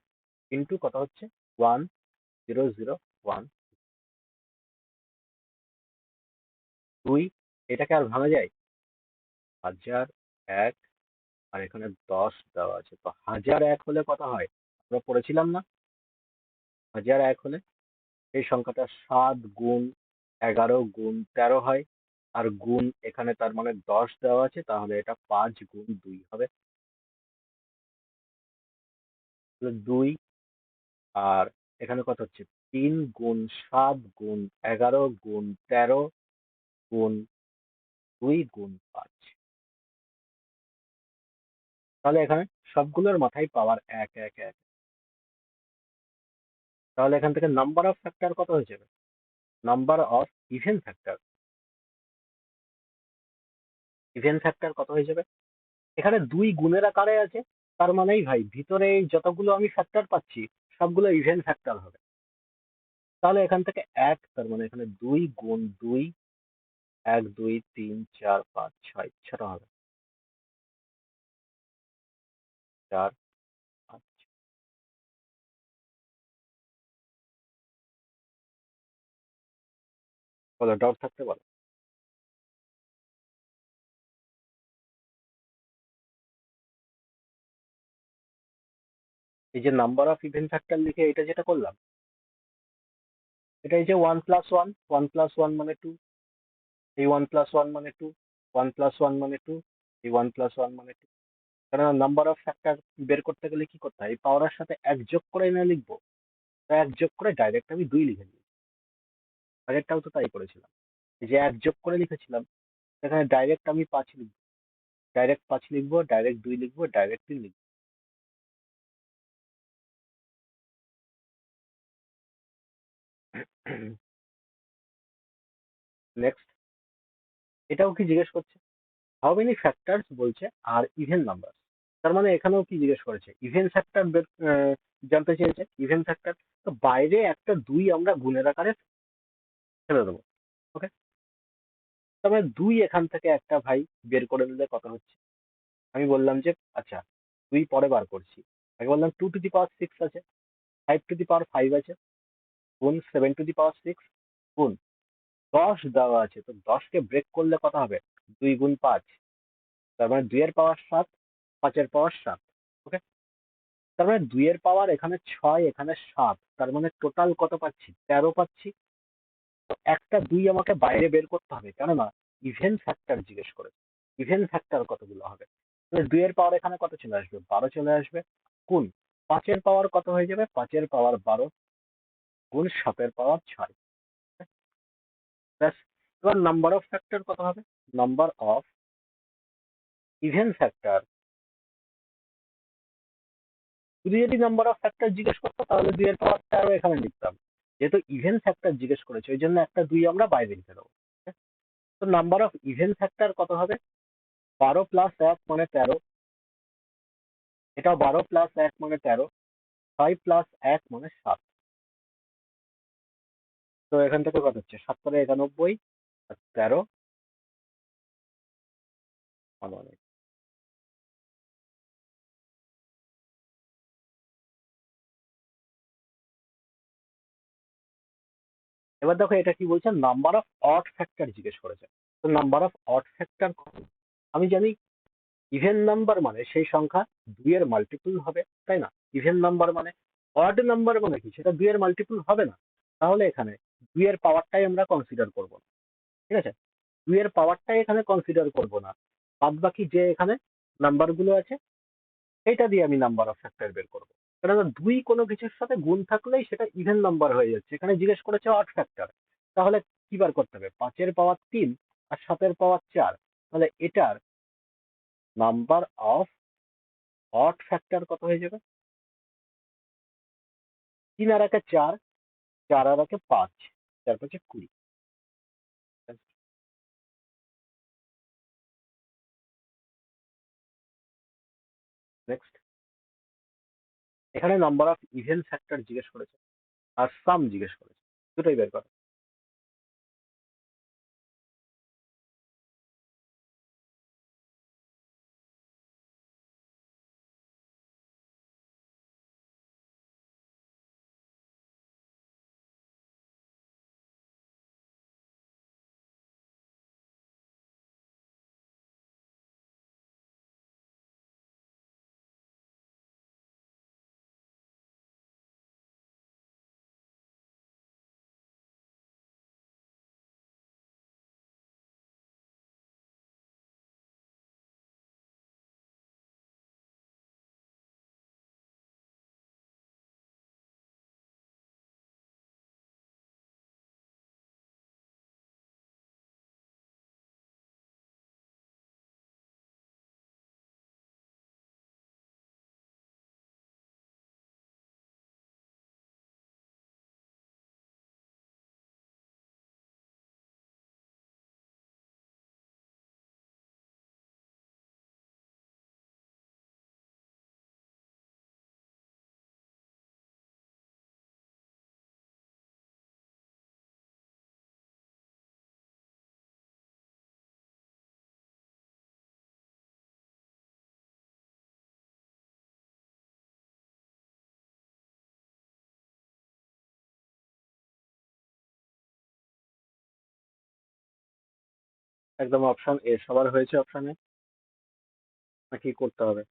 ইন্টু কত হচ্ছে? 1 0 0 1, 2। এটাকে আর ভাঙা যায়? 1001, আর এখানে 10 দেওয়া আছে, তো 1001 হলে কত হয় আমরা পড়েছিলাম না? 1001 হলে এই সংখ্যাটা 7 গুণ 11 গুণ 13 হয়, আর গুণ এখানে তার মানে 10 দেওয়া আছে, তাহলে এটা 5 গুণ 2 হবে। 2, আর এখানে কত হচ্ছে? 3 গুণ 7 গুণ 11 গুণ 13 গুণ 2 গুণ 5। তাহলে এখানে সবগুলোর মাথায় পাওয়ার 1 1 1। তাহলে এখান থেকে নাম্বার অফ ফ্যাক্টর কত হয়ে যাবে? Number of even factor, even factor কত হয়ে যাবে? এখানে 2 গুণের আকারে আছে, তার মানেই ভাই ভিতরে এই যতগুলো আমি ফ্যাক্টর পাচ্ছি সবগুলো ইভেন ফ্যাক্টর হবে। তাহলে এখান থেকে 1, তার মানে এখানে 2 গুণ 2, 1 2 3 4 5 6, 6টা হবে। 4 5। বলো, ডাউট থাকতে বলো। এই যে নাম্বার অফ ইভেন ফ্যাক্টর লিখে এটা যেটা করলাম, এটা এই যে 1+1, 1+1 মানে 2, এই 1+1 মানে 2, 1+1 মানে 2, এই 1+1 মানে 2। কারণ নাম্বার অফ ফ্যাক্টর বের করতে গেলে কি করতে হয়, এই পাওয়ারের সাথে এক যোগ করে না লিখবো, তো এক যোগ করে ডাইরেক্ট আমি 2 লিখে দিই। আগেরটাও তো তাই করেছিলাম, এই যে এক যোগ করে লিখেছিলাম, এখানে ডাইরেক্ট আমি 5 লিখবো, ডাইরেক্ট 5 লিখবো, ডাইরেক্ট 2 লিখবো, ডাইরেক্ট 3 লিখবো। নেক্সট, এটাও কি জিজ্ঞেস করছে, হাউ মেনি ফ্যাক্টরস বলছে আর ইভেন নাম্বার। তার মানে এখানেও কি জিজ্ঞেস করেছে, ইভেন ফ্যাক্টর জানতে চেয়েছে, ইভেন ফ্যাক্টর। তো বাইরে একটা 2 আমরা গুণের আকারে ফেলে দেবো। ওকে, তবে 2 এখান থেকে একটা ভাই বের করে নিলে কত হচ্ছে। আমি বললাম যে আচ্ছা 2 পরে বার করছি, আগে বললাম 2 to the power 6 আছে, 5 to the power 5 আছে, গুণ 7 to the power 6, গুণ 10 দেওয়া আছে, তো 10কে ব্রেক করলে কত হবে, 2 গুণ 5, তার মানে 2 এর পাওয়ার 7, 5 এর পাওয়ার 7। ওকে, তার মানে 2 এর পাওয়ার এখানে 6, এখানে 7, তার মানে টোটাল কত পাচ্ছি, 13 পাচ্ছি। তো একটা 2 আমাকে বাইরে বের করতে হবে, কেননা ইভেন ফ্যাক্টর জিজ্ঞেস করে, ইভেন ফ্যাক্টর কতগুলো হবে। তাহলে 2 এর পাওয়ার এখানে কত চলে আসবে, 12 চলে আসবে, গুণ 5 এর পাওয়ার কত হয়ে যাবে, 5 এর পাওয়ার 12, গুণ 7 এর পাওয়ার 6। ব্যাস, এবার নাম্বার অফ ফ্যাক্টর কত হবে, নাম্বার অফ ইভেন ফ্যাক্টর। যদি নাম্বার অফ ফ্যাক্টর জিজ্ঞেস করতো তাহলে 2 এর পাওয়ার 13 এখানে লিখতাম, যেহেতু ইভেন ফ্যাক্টর জিজ্ঞেস করেছে ওই জন্য একটা 2 আমরা বাইরে লিখে দেবো। তো নাম্বার অফ ইভেন ফ্যাক্টর কত হবে, 12+1 মানে 13, এটাও 12+1 মানে 13, 5+1 মানে 7। তো এখান থেকে কত হচ্ছে, 7×91 আর 13 মানে। এবার দেখো এটা কি বলছে, নাম্বার অফ অড ফ্যাক্টর জিজ্ঞেস করেছে। তো নাম্বার অফ অড ফ্যাক্টর কত, আমি জানি ইভেন নাম্বার মানে সেই সংখ্যা 2 এর মাল্টিপল হবে, তাই না। ইভেন নাম্বার মানে, অড নাম্বার মানে কি, সেটা 2 এর মাল্টিপল হবে না। তাহলে এখানে 2 এর পাওয়ারটাই আমরা কনসিডার করব না, ঠিক আছে। 2 এর পাওয়ারটাই এখানে কনসিডার করব না, বাদ বাকি যে এখানে নাম্বার গুলো আছে এটা দিয়ে আমি নাম্বার অফ ফ্যাক্টর বের করবো। কারণ 2 কোনো কিছুর সাথে গুণ থাকলেই সেটা ইভেন নাম্বার হয়ে যাচ্ছে, এখানে জিজ্ঞেস করেছে অড ফ্যাক্টর। তাহলে কি বার করতে হবে, 5 এর পাওয়ার 3 আর 7 এর পাওয়ার 4, তাহলে এটার নাম্বার অফ অড ফ্যাক্টর কত হয়ে যাবে, 3 আর 1 4, 4 আর 1 5, 4×5 20। নেক্সট, এখানে নাম্বার অফ ইভেন ফ্যাক্টর জিজ্ঞেস করেছে আর সাম জিজ্ঞেস করেছে, দুটোই বের করো। একদম অপশন এ সবার হয়েছে, অপশনে নাকি, কি, করতে হবে।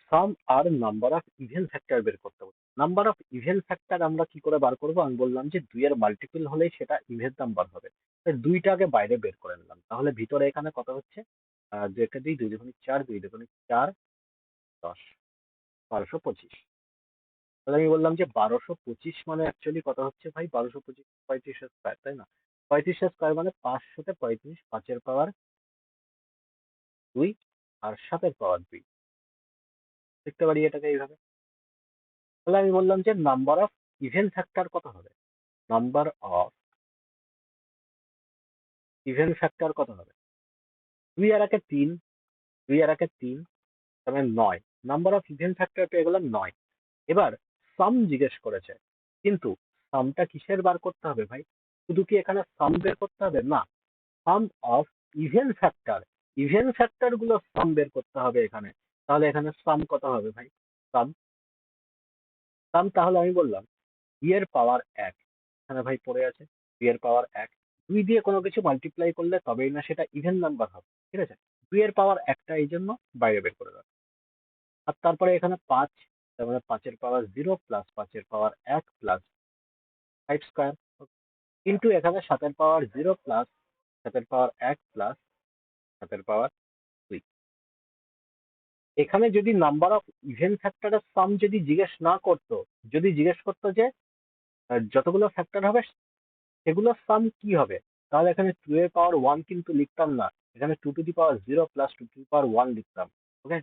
সাম আর নাম্বার অফ ইভেন ফ্যাক্টর বের করতে হবে। নাম্বার অফ ইভেন ফ্যাক্টর আমরা কি করে বার করবো? আমি বললাম যে 2 এর মাল্টিপল হলেই সেটা ইভেন নাম্বার হবে। তাই 2টা আগে বাইরে বের করে নিলাম। তাহলে ভিতরে এখানে কত হচ্ছে? 2 কে 2, 2 দুগুণে 4, 2 দুগুণে 4, 10, 1225। তাহলে আমি বললাম যে 1225 মানে অ্যাকচুয়ালি কত হচ্ছে ভাই? 1225 35 এর স্কয়ার, তাই না? 35 এর স্কয়ার মানে 5 তে 35, 5 এর পাওয়ার 2 আর 7 এর পাওয়ার 2। লিখতে পারি এটাকে এইভাবে। তাহলে আমি বললাম যে নাম্বার অফ ইভেন ফ্যাক্টর কত হবে? নাম্বার অফ ইভেন ফ্যাক্টর কত হবে? 2 আর একে 3, 2 আর একে 3, তার মানে 9। নাম্বার অফ ইভেন ফ্যাক্টর পেয়ে গেলাম 9। এবার সাম জিজ্ঞেস করেছে, কিন্তু সামটা কিসের বার করতে হবে ভাই? শুধু কি এখানে সাম বের করতে হবে? না, sum of even factor, even factor গুলো সাম বের করতে হবে এখানে। তাহলে এখানে সাম কত হবে ভাই? সাম সাম তাহলে আমি বললাম 2 এর পাওয়ার 1, এখানে ভাই পড়ে আছে 2 এর পাওয়ার 1। 2 দিয়ে কোনো কিছু মাল্টিপ্লাই করলে তবেই না সেটা ইভেন নাম্বার হবে, ঠিক আছে? 2 এর পাওয়ার 1টা এই জন্য বাইরে বের করে রাখো। আর তারপরে এখানে 5, তার মানে 5 এর পাওয়ার 0 প্লাস 5 এর পাওয়ার 1 প্লাস 5 স্কয়ার, কিন্তু এখানে 7 এর পাওয়ার 0 প্লাস 7 এর পাওয়ার 1 প্লাস 7 এর পাওয়ার 2। এখানে যদি নাম্বার অফ ইভেন ফ্যাক্টরের সাম যদি জিজ্ঞেস না করতো, যদি জিজ্ঞেস করতো যে যতগুলো ফ্যাক্টর হবে সেগুলোর সাম কি হবে, তাহলে এখানে 2 এর পাওয়ার 1 কিন্তু লিখতাম না, এখানে 2 to the power 0 plus 2 to the power 1 লিখতাম। ওকে,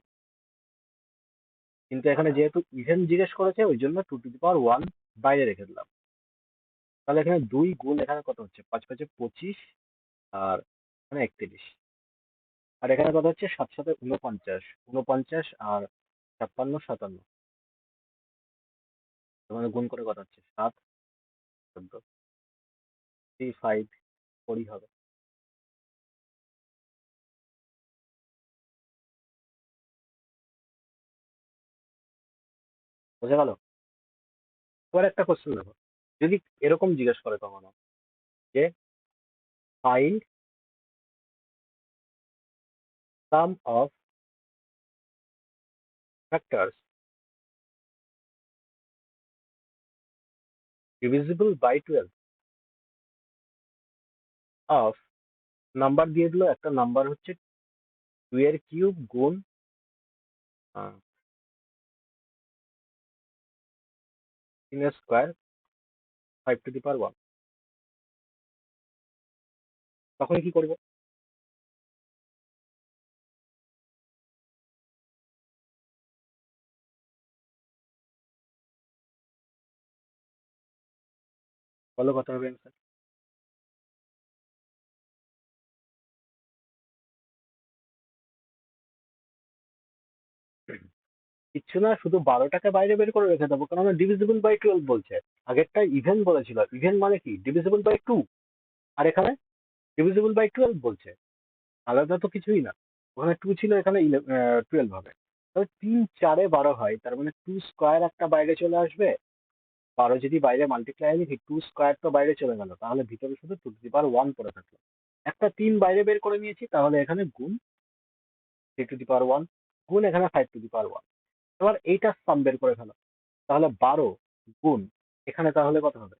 কিন্তু এখানে যেহেতু ইভেন জিজ্ঞেস করেছে ওই জন্য 2 টু দি পাওয়ার 1 বাইরে রেখে দিলাম। তাহলে এখানে 2 গুণ এখানে কত হচ্ছে? 5 5 25 আর এখানে 31। আর এখানে কত হচ্ছে? 7 7 49, 49 আর 56 57। তোমাদের গুণ করে কত হচ্ছে? 7 14 3 5 4 হবে। বোঝা গেল? এবার একটা কোশ্চেন দেখো, যদি এরকম জিজ্ঞেস করে কখনো যে find sum of factors divisible by 12 of, number দিয়ে দিল, একটা নাম্বার হচ্ছে 2 এর কিউব গুণ 3 এর স্কয়ার 5 টু দি পাওয়ার 1, তখন কি করবো? বলো কত হবে অ্যান্সার? কিচ্ছু না, শুধু 12টাকে বাইরে বের করে রেখে দেবো, কারণ ডিভিজিবল বাই 12 বলছে। আগেরটা ইভেন বলেছিল, ইভেন মানে কি? Divisible by 2। আর এখানে ডিভিজিবল বাই 12 বলছে, আলাদা তো কিছুই না। ওখানে 2 ছিল, এখানে 12 হবে। তবে 3 4 এ 12 হয়, তার মানে 2 স্কয়ার একটা বাইরে চলে আসবে। 12 যদি বাইরে মাল্টিপ্লাই লিখি, 2 স্কয়ার তো বাইরে চলে গেল, তাহলে ভিতরে শুধু 2 টু দি পাওয়ার 1 পড়ে থাকলো। একটা 3 বাইরে বের করে নিয়েছি, তাহলে এখানে গুণ 3 টু দি পাওয়ার 1 গুণ এখানে 5 টু দি পাওয়ার 1। এবার এইটা সাম বের করে ফেলো। তাহলে 12 গুণ এখানে তাহলে কত হবে?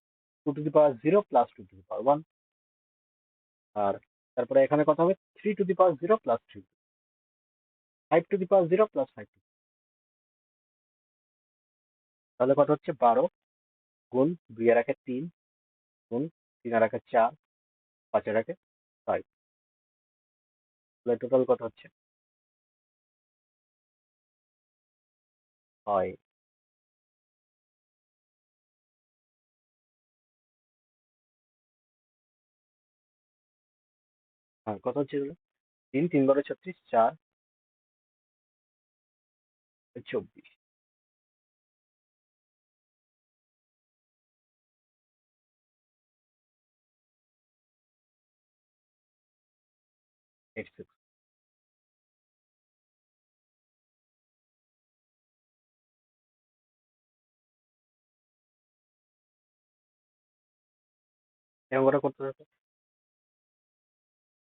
2 to the power 0 plus 2 to the power 1। আর তারপরে এখানে কত হবে? 3 to the power 0 plus 3, 5 to the power 0 plus 5। তাহলে কত হচ্ছে? 12 গুণ 2 এর একে 3 গুণ 3 এর একে 4, 5 এর একে 5। তাহলে টোটাল কত হচ্ছে? হয়। হ্যাঁ, কত হচ্ছে এগুলো? 3 3 বারো 36, 4 24, 86। এই অঙ্কটা করতে হবে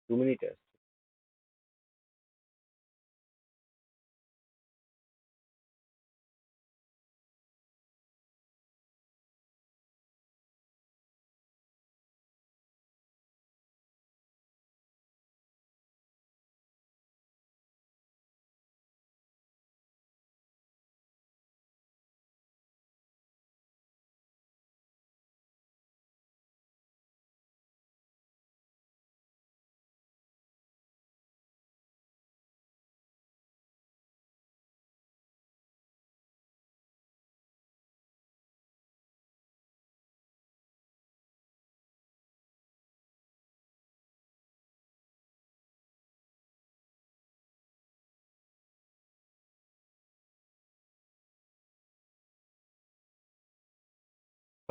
2 মিনিটে।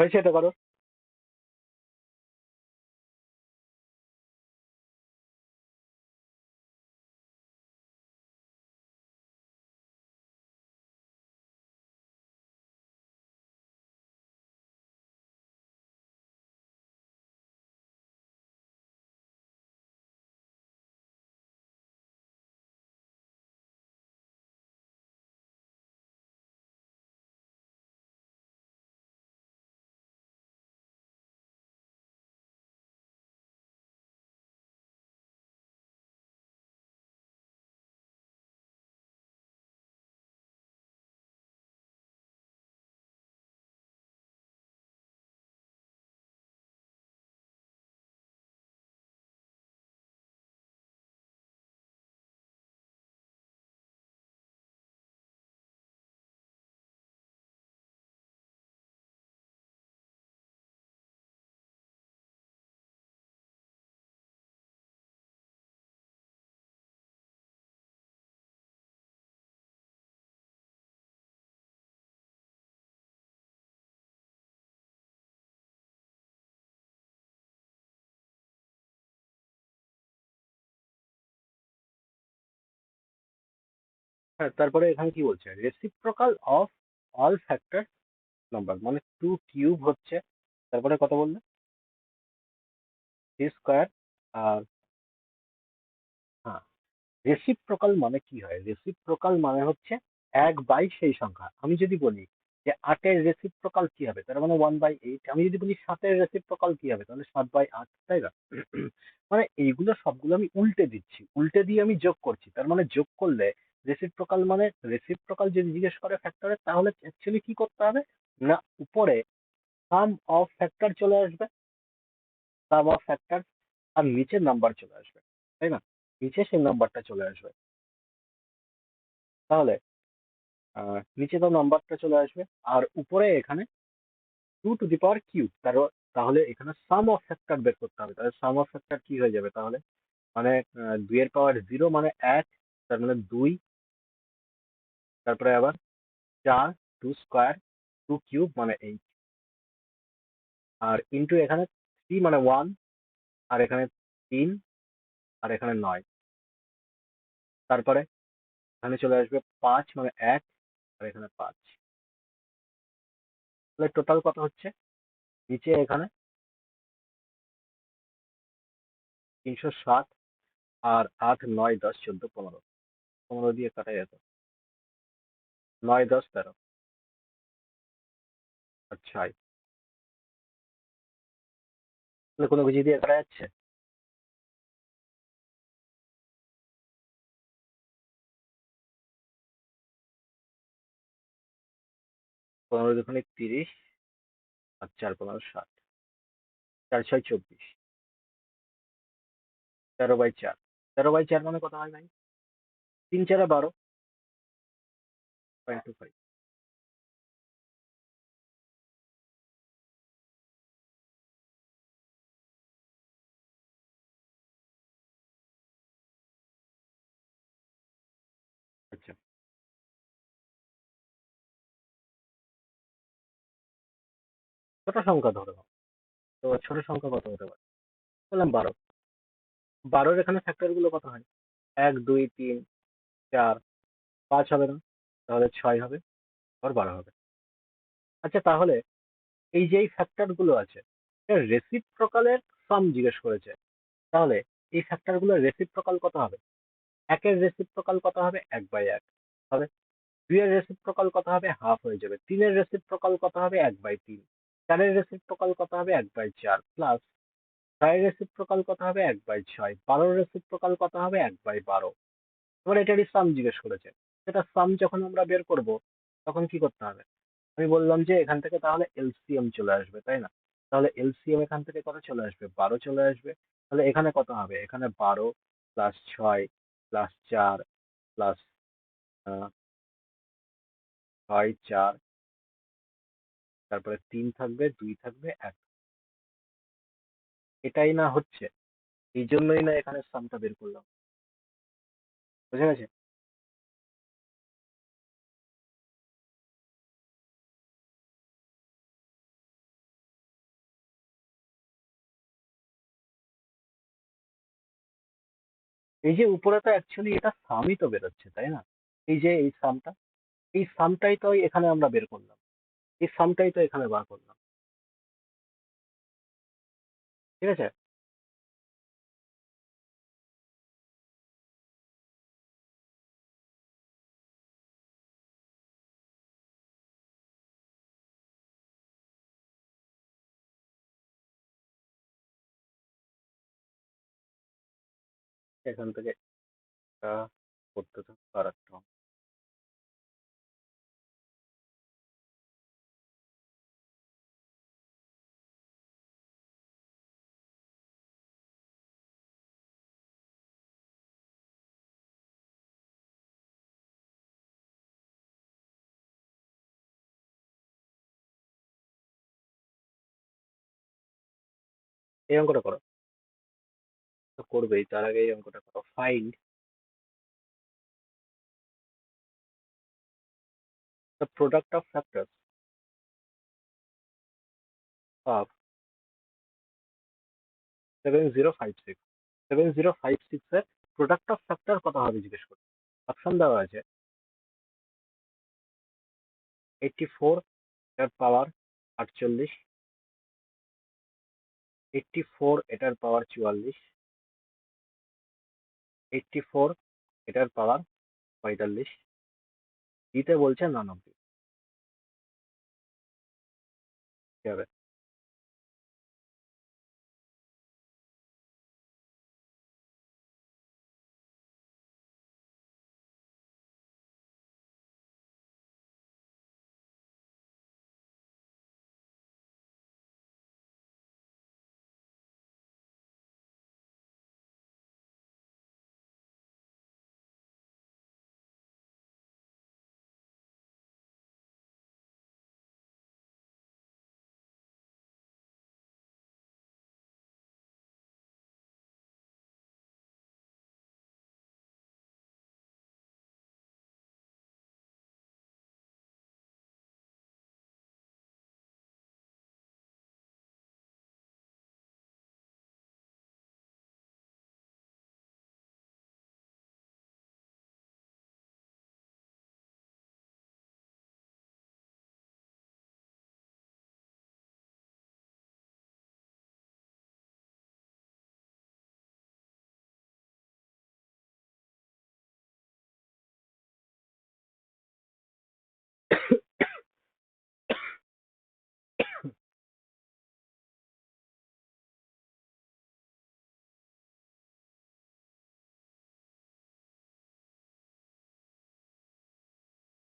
হয়েছে এটা কারো? হ্যাঁ, তারপরে এখানে কি বলছে, reciprocal of all factor number, মানে টু কিউব হচ্ছে, তারপরে কত বললে, সি স্কোয়ার। আর হ্যাঁ, রেসিপ্রোকাল মানে কি হয়, রেসিপ্রোকাল মানে হচ্ছে 1/, সেই সংখ্যা। আমি যদি বলি যে 8-এর রেসিপ্রোকাল কি হবে, তার মানে 1/8। আমি যদি বলি 7-এর রেসিপ্রোকাল কি হবে, তাহলে 7/8, তাই না? মানে এইগুলো সবগুলো আমি উল্টে দিচ্ছি, উল্টে দিয়ে আমি যোগ করছি। তার মানে যোগ করলে রেসিপ্রোকাল, মানে রেসিপ্রোকাল যদি জিজ্ঞেস করে ফ্যাক্টরে, তাহলে অ্যাকচুয়ালি কি করতে হবে, না উপরে সাম অফ ফ্যাক্টর চলে আসবে, সাম অফ ফ্যাক্টর, আর নিচে নাম্বার চলে আসবে, তাই না? নিচে সেই নাম্বারটা চলে আসবে। তাহলে নিচে তো নাম্বারটা চলে আসবে, আর উপরে এখানে 2 টু দি পাওয়ার কিউব। তাহলে এখানে সাম অফ ফ্যাক্টর বের করতে হবে। তাহলে সাম অফ ফ্যাক্টর কি হয়ে যাবে তাহলে, মানে 2 এর পাওয়ার 0 মানে 1, তার মানে 2, তারপরে আবার 4, 2 স্কোয়ার, 2 কিউব মানে 8, আর ইন্টু এখানে 3 মানে 1, আর এখানে 3, আর এখানে 9, তারপরে এখানে চলে আসবে 5 মানে 1, আর এখানে 5। তাহলে টোটাল কত হচ্ছে, নিচে এখানে 360, আর 8, 9, 10, 14, 15, 15 দিয়ে কাটা যেত, 9, 10, 13, আচ্ছা। তাহলে কোনো কিছু দিয়ে কাটা যাচ্ছে? 15 দুগুণে 30, আর 4 15 60, 4 6 24, 13/4। 13/4 মানে কত হয় ভাই? 3 4 12.25। আচ্ছা, ছোট সংখ্যা ধরো, তো ছোট সংখ্যা কত হতে পারে? বললাম 12। 12-র এখানে ফ্যাক্টর গুলো কত হয়? 1 2 3 4 5 হবে না, তাহলে 6 হবে, আর 12 হবে। আচ্ছা, তাহলে এই যে এই ফ্যাক্টর গুলো আছে, রেসিপ্রোকালের সাম জিজ্ঞেস করেছে, তাহলে এই ফ্যাক্টর গুলোর রেসিপ্রোকাল কত হবে? 1-এর রেসিপ্রোকাল কত হবে? 1/1 হবে। 2-এর রেসিপ্রোকাল কত হবে? হাফ হয়ে যাবে। 3-এর রেসিপ্রোকাল কত হবে? 1/3। 4-এর রেসিপ্রোকাল কত হবে? 1/4 প্লাস 6-এর রেসিপ্রোকাল কত হবে? 1/6। 12-র রেসিপ্রোকাল কত হবে? 1/12। এবার এটারই সাম জিজ্ঞেস করেছে। সেটা সাম যখন আমরা বের করব, তখন কি করতে হবে? আমি বললাম যে এখান থেকে তাহলে এলসিএম চলে আসবে, তাই না? তাহলে এলসিএম এখান থেকে কত চলে আসবে? 12 চলে আসবে। তাহলে এখানে কত হবে? এখানে 12 প্লাস 6 প্লাস 4 প্লাস 6 4, তারপরে 3 থাকবে, 2 থাকবে, 1। এটাই না হচ্ছে, এই জন্যই না এখানে সামটা বের করলাম। বুঝে গেছে? এই যে উপরে তো অ্যাকচুয়ালি এটা সামই তো বেরোচ্ছে, তাই না? এই যে এই সামটাই তো এখানে আমরা বের করলাম, এই সামটাই তো এখানে বার করলাম। ঠিক আছে? এখান থেকে এটা করতে থাকবো আর একটা। এই অঙ্কটা করো। তো করবেই, তার আগে এই অঙ্কটা করো। Find the product of factors of 7056। 7056 এর প্রোডাক্ট অফ ফ্যাক্টর কত হবে জিজ্ঞেস করো। অপশন দেওয়া আছে 84 এটার পাওয়ার 48, 84 এটার পাওয়ার 44, 84 এটার পাওয়ার 45, দিতে বলছে 99। কি হবে?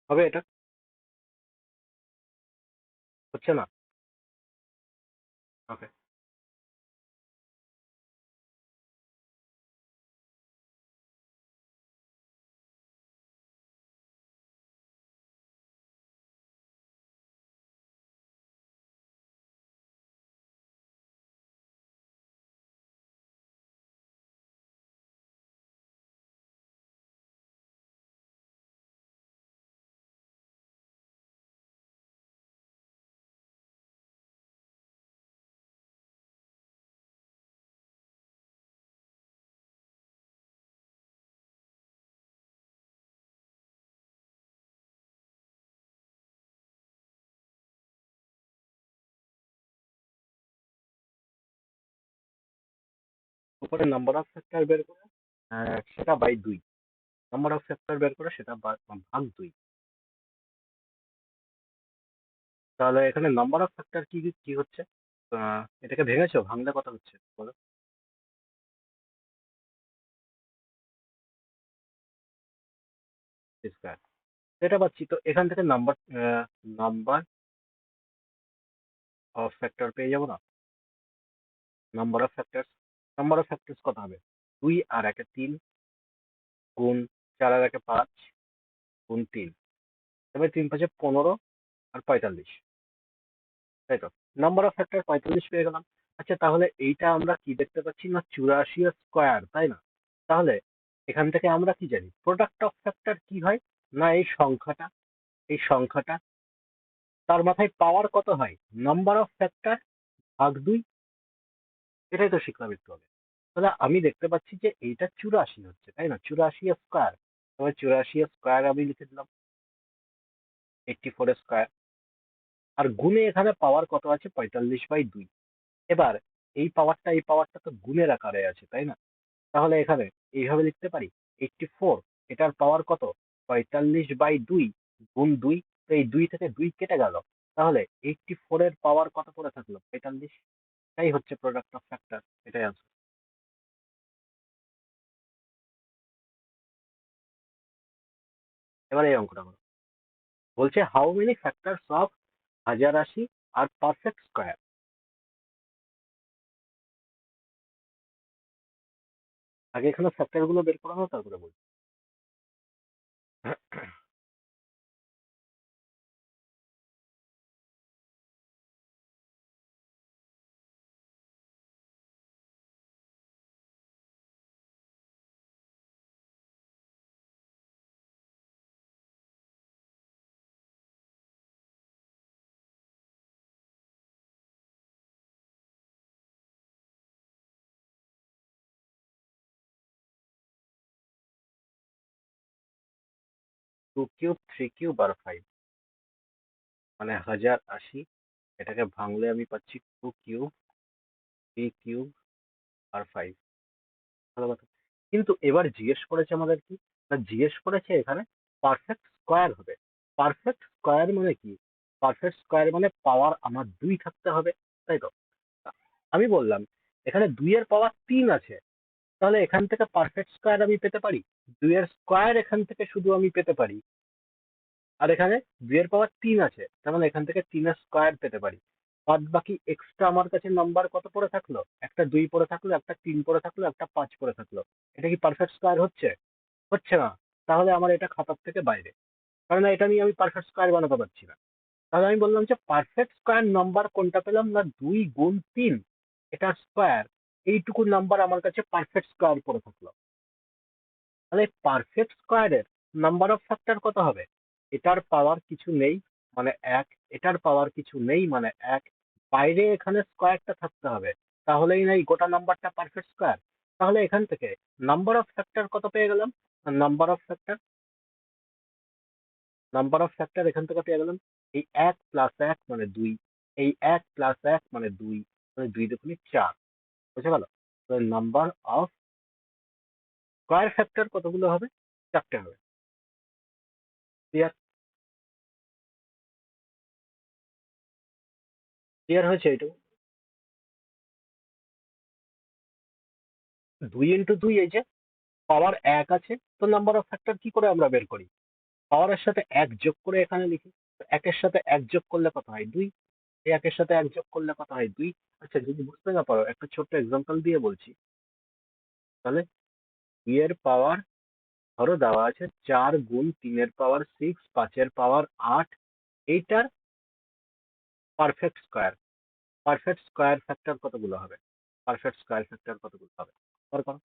হবে এটা? হচ্ছে না? ওকে। উপরে নাম্বার অফ ফ্যাক্টর বের করে সেটা বাই 2, নাম্বার অফ ফ্যাক্টর বের করে সেটা ভাগ 2। তাহলে এখানে নাম্বার অফ ফ্যাক্টর কি কি হচ্ছে? এটাকে ভেঙেছো, ভাঙলে কত হচ্ছে বলো? স্কয়ার। এটা পাচ্ছি তো, এখান থেকে নাম্বার অফ ফ্যাক্টর পেয়ে যাবো না? Number of factors, number of factors কত হবে? 2 আর 1 3 গুণ 4 আর 1 5 গুণ 3, তবে 3 5 15 আর 45, তাই তো? নাম্বার অফ ফ্যাক্টর 45 পেয়ে গেলাম। আচ্ছা, তাহলে এইটা আমরা কি দেখতে পাচ্ছি না 84 স্কয়ার, তাই না? তাহলে এখান থেকে আমরা কি জানি প্রোডাক্ট অফ ফ্যাক্টর কি হয়? না এই সংখ্যাটা তার মাথায় পাওয়ার কত হয়? নাম্বার অফ ফ্যাক্টর ভাগ 2। এটাই তো শিখলাম একটু আগে। তাহলে আমি দেখতে পাচ্ছি যে এইটা 84 হচ্ছে, তাই না? 84 স্কোয়ার। তবে 84 স্কোয়ার আমি লিখে দিলাম, 84 স্কোয়ার। আর গুণে এখানে পাওয়ার কত আছে? 45/2। এবার এই পাওয়ারটা তো গুণের আকারে আছে, তাই না? তাহলে এখানে এইভাবে লিখতে পারি, 84, এটার পাওয়ার কত? 45/2 গুণ 2। তো এই 2 থেকে 2 কেটে গেল। তাহলে 84 এর পাওয়ার কত পড়ে থাকলো? 45। এটাই হচ্ছে প্রোডাক্ট অফ ফ্যাক্টর। এটাই আনসার। এবার এই অঙ্কটা করো। বলছে how many factors of 1080 are perfect square. আগে এখানে ফ্যাক্টর গুলো বের করানো, তারপরে বলছি। 2³ 3³ আর 5, মানে 1080। এটাকে ভাঙলে আমি পাচ্ছি 2³ 3³ আর 5। ভালো কথা। কিন্তু এবার জিজ্ঞেস করেছে আমাদের কি? না, জিজ্ঞেস করেছে এখানে পারফেক্ট স্কোয়ার হবে। পারফেক্ট স্কোয়ার মানে কি? পারফেক্ট স্কোয়ার মানে পাওয়ার আমার 2 থাকতে হবে, তাই তো? আমি বললাম এখানে 2 এর পাওয়ার 3 আছে। তাহলে এখান থেকে পারফেক্ট স্কোয়ার আমি পেতে পারি। 2 এর স্কোয়ার এখান থেকে শুধু আমি পেতে পারি। আর এখানে 2 এর পাওয়ার 3 আছে, তার মানে এখান থেকে 3 এর স্কোয়ার পেতে পারি। বাদ বাকি এক্সট্রা আমার কাছে নাম্বার কত পড়ে থাকলো? একটা 2 পড়ে থাকলো, একটা 3 পড়ে থাকলো, একটা 5 পড়ে থাকলো। এটা কি পারফেক্ট স্কোয়ার হচ্ছে? হচ্ছে না। তাহলে আমার এটা খাতার থেকে বাইরে, কারণ এটা নিয়ে আমি পারফেক্ট স্কোয়ার বানাতে পারছি না। তাহলে আমি বললাম যে পারফেক্ট স্কোয়ার নাম্বার কোনটা পেলাম? না 2 গুণ 3, এটার স্কোয়ার। এইটুকু নাম্বার আমার কাছে পারফেক্ট স্কোয়ার পড়ে থাকলো। তাহলে পারফেক্ট স্কোয়ারের নাম্বার অফ ফ্যাক্টর কত হবে? এটার পাওয়ার কিছু নেই, মানে 1। এটার পাওয়ার কিছু নেই, মানে 1। বাইরে এখানে স্কোয়ারটা থাকতে হবে, তাহলেই নাই গোটা নাম্বারটা পারফেক্ট স্কোয়ার। তাহলে এখান থেকে নাম্বার অফ ফ্যাক্টর কত পেয়ে গেলাম? নাম্বার অফ ফ্যাক্টর এখান থেকে পেয়ে গেলাম, এই 1 + 1 মানে 2। এই 1 + 1 মানে 2, মানে 2 দুগুণে 4। বুঝে গেল? তো নাম্বার অফ স্কোয়ার ফ্যাক্টর কতগুলো হবে? 4টে হবে। ক্লিয়ার? ক্লিয়ার হয়েছে এইটুকু? 2 × 2, এই যে পাওয়ার 1 আছে, তো নাম্বার অফ ফ্যাক্টর কি করে আমরা বের করি? পাওয়ারের সাথে 1 যোগ করে এখানে লিখি। তো 1 এর সাথে 1 যোগ করলে কত হয়? 2। এই 1 এর সাথে 1 যোগ করলে কত হয়? 2। আচ্ছা, যদি বুঝতে না পারো একটা ছোট্ট এক্সাম্পল দিয়ে বলছি। তাহলে 2 এর পাওয়ার, ধরো দেওয়া আছে 4 গুণ 3 এর পাওয়ার 6, 5 এর পাওয়ার 8, এইটার perfect square. Perfect square factor কতগুলো হবে? পারফেক্ট স্কোয়ার ফ্যাক্টর কতগুলো হবে? বের করো।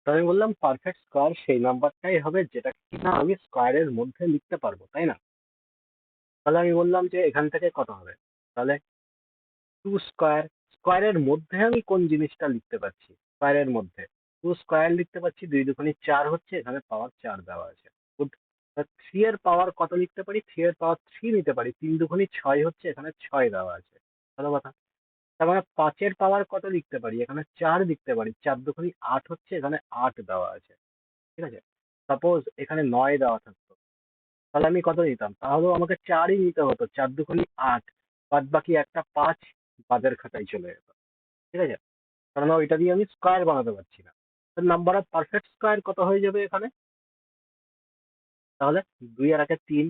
তো আমি বললাম পারফেক্ট স্কোয়ার সেই নাম্বারটাই হবে যেটা কিনা আমি স্কোয়ারের মধ্যে লিখতে পারবো, তাই না? তাহলে আমি বললাম যে এখান থেকে কত হবে? তাহলে 2 স্কোয়ার। স্কোয়ারের মধ্যে আমি কোন জিনিসটা লিখতে পারছি? স্কোয়ারের মধ্যে 2 স্কোয়ার লিখতে পারছি। 2 দুগুণে 4 হচ্ছে, এখানে পাওয়ার 4 দেওয়া আছে। গুড। 3 এর পাওয়ার কত লিখতে পারি? 3 এর পাওয়ার 3 নিতে পারি। 3 দুগুণে 6 হচ্ছে, এখানে 6 দেওয়া আছে। ভালো কথা। তার মানে 5 এর পাওয়ার কত লিখতে পারি? এখানে 4 লিখতে পারি। 4 দুগুণে 8 হচ্ছে, এখানে 8 দেওয়া আছে। ঠিক আছে? সাপোজ এখানে 9 দেওয়া থাকতো, তাহলে আমি কত নিতাম? তাহলেও আমাকে 4ই নিতে হতো। 4 দুগুণে 8, বাদ বাকি একটা 5 বাদের খাতায় চলে যেত। ঠিক আছে? কারণ ওইটা দিয়ে আমি স্কোয়ার বানাতে পারছি না। নাম্বার অফ পারফেক্ট স্কোয়ার কত হয়ে যাবে এখানে? তাহলে 2 আর একে 3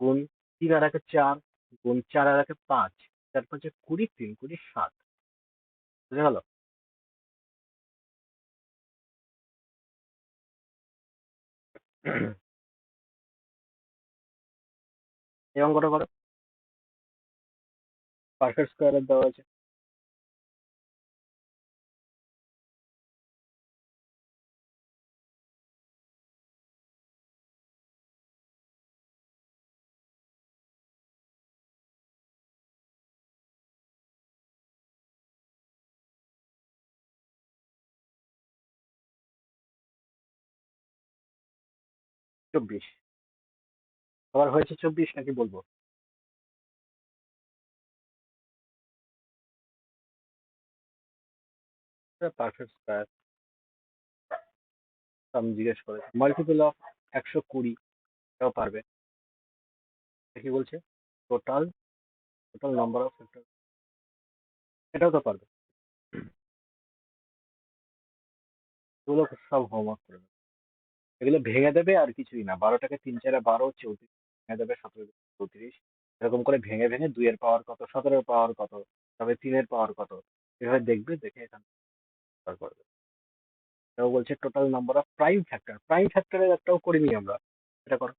গুণ 3 আর একে 4 গুণ 4 আর একে 5, 4 5 20, 3 20 60। বুঝে গেল? এই অঙ্কটা করো। পারফেক্ট স্কোয়ারের দেওয়া আছে। চব্বিশ। আবার হয়েছে 24 নাকি বলবো? পারফেক্ট স্কোয়ার আমি জিজ্ঞেস করেছি। মাল্টিপল অফ 120, এটাও পারবে। কি বলছে? Total total number of factor, এটাও তো পারবে। এগুলো সব হোমওয়ার্ক করে নেবে। এগুলো ভেঙে দেবে আর কিছুই না। 12টাকে 3 4 12, 34 ভেঙে দেবে, 17 34, এরকম করে ভেঙে ভেঙে 2 এর পাওয়ার কত, 17 এর পাওয়ার কত, তবে 3 এর পাওয়ার কত, এভাবে দেখবে, দেখে এখানে বার করবে। এটাও বলছে total number of prime factor. Prime ফ্যাক্টরের একটাও করিনি আমরা, এটা করো।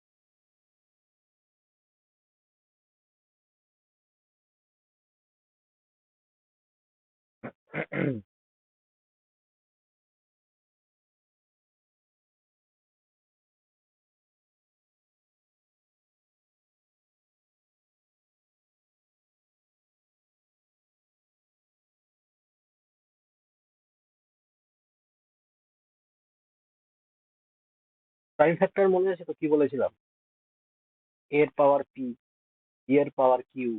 প্রাইম ফ্যাক্টর মনে আছে তো কি বলেছিলাম? এ এর পাওয়ার পি, বি এর পাওয়ার কিউ,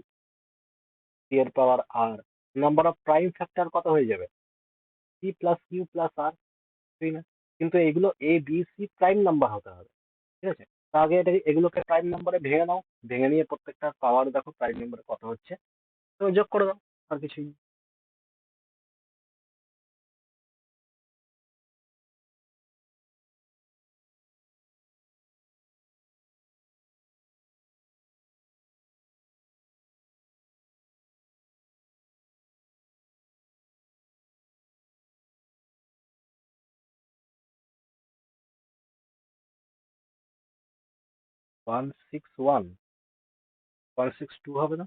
সি এর পাওয়ার আর। নাম্বার অফ প্রাইম ফ্যাক্টর কত হয়ে যাবে? পি প্লাস কিউ প্লাস আর, তাই না? কিন্তু এগুলো A B C prime number হতে হবে। ঠিক আছে? তা আগে এগুলোকে প্রাইম নাম্বারে ভেঙে নাও। ভেঙে নিয়ে প্রত্যেকটা পাওয়ার দেখো প্রাইম নাম্বারে কত হচ্ছে, তো যোগ করে দাও। আর কিছুই না। 161, 162 হবে না?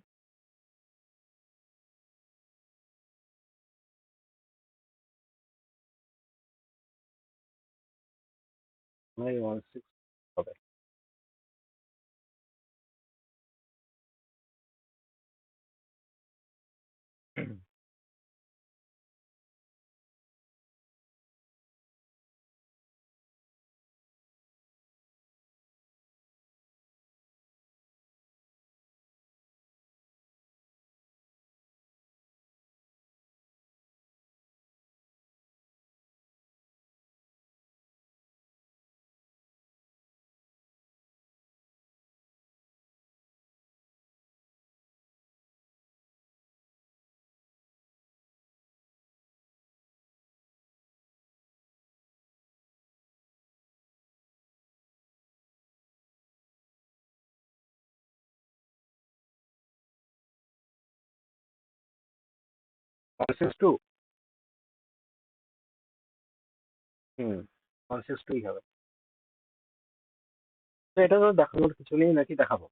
মানে 16 হবে। One six two. হুম, 162 হবে। তো এটা তো দেখানোর কিছু নেই, নাকি দেখাবো?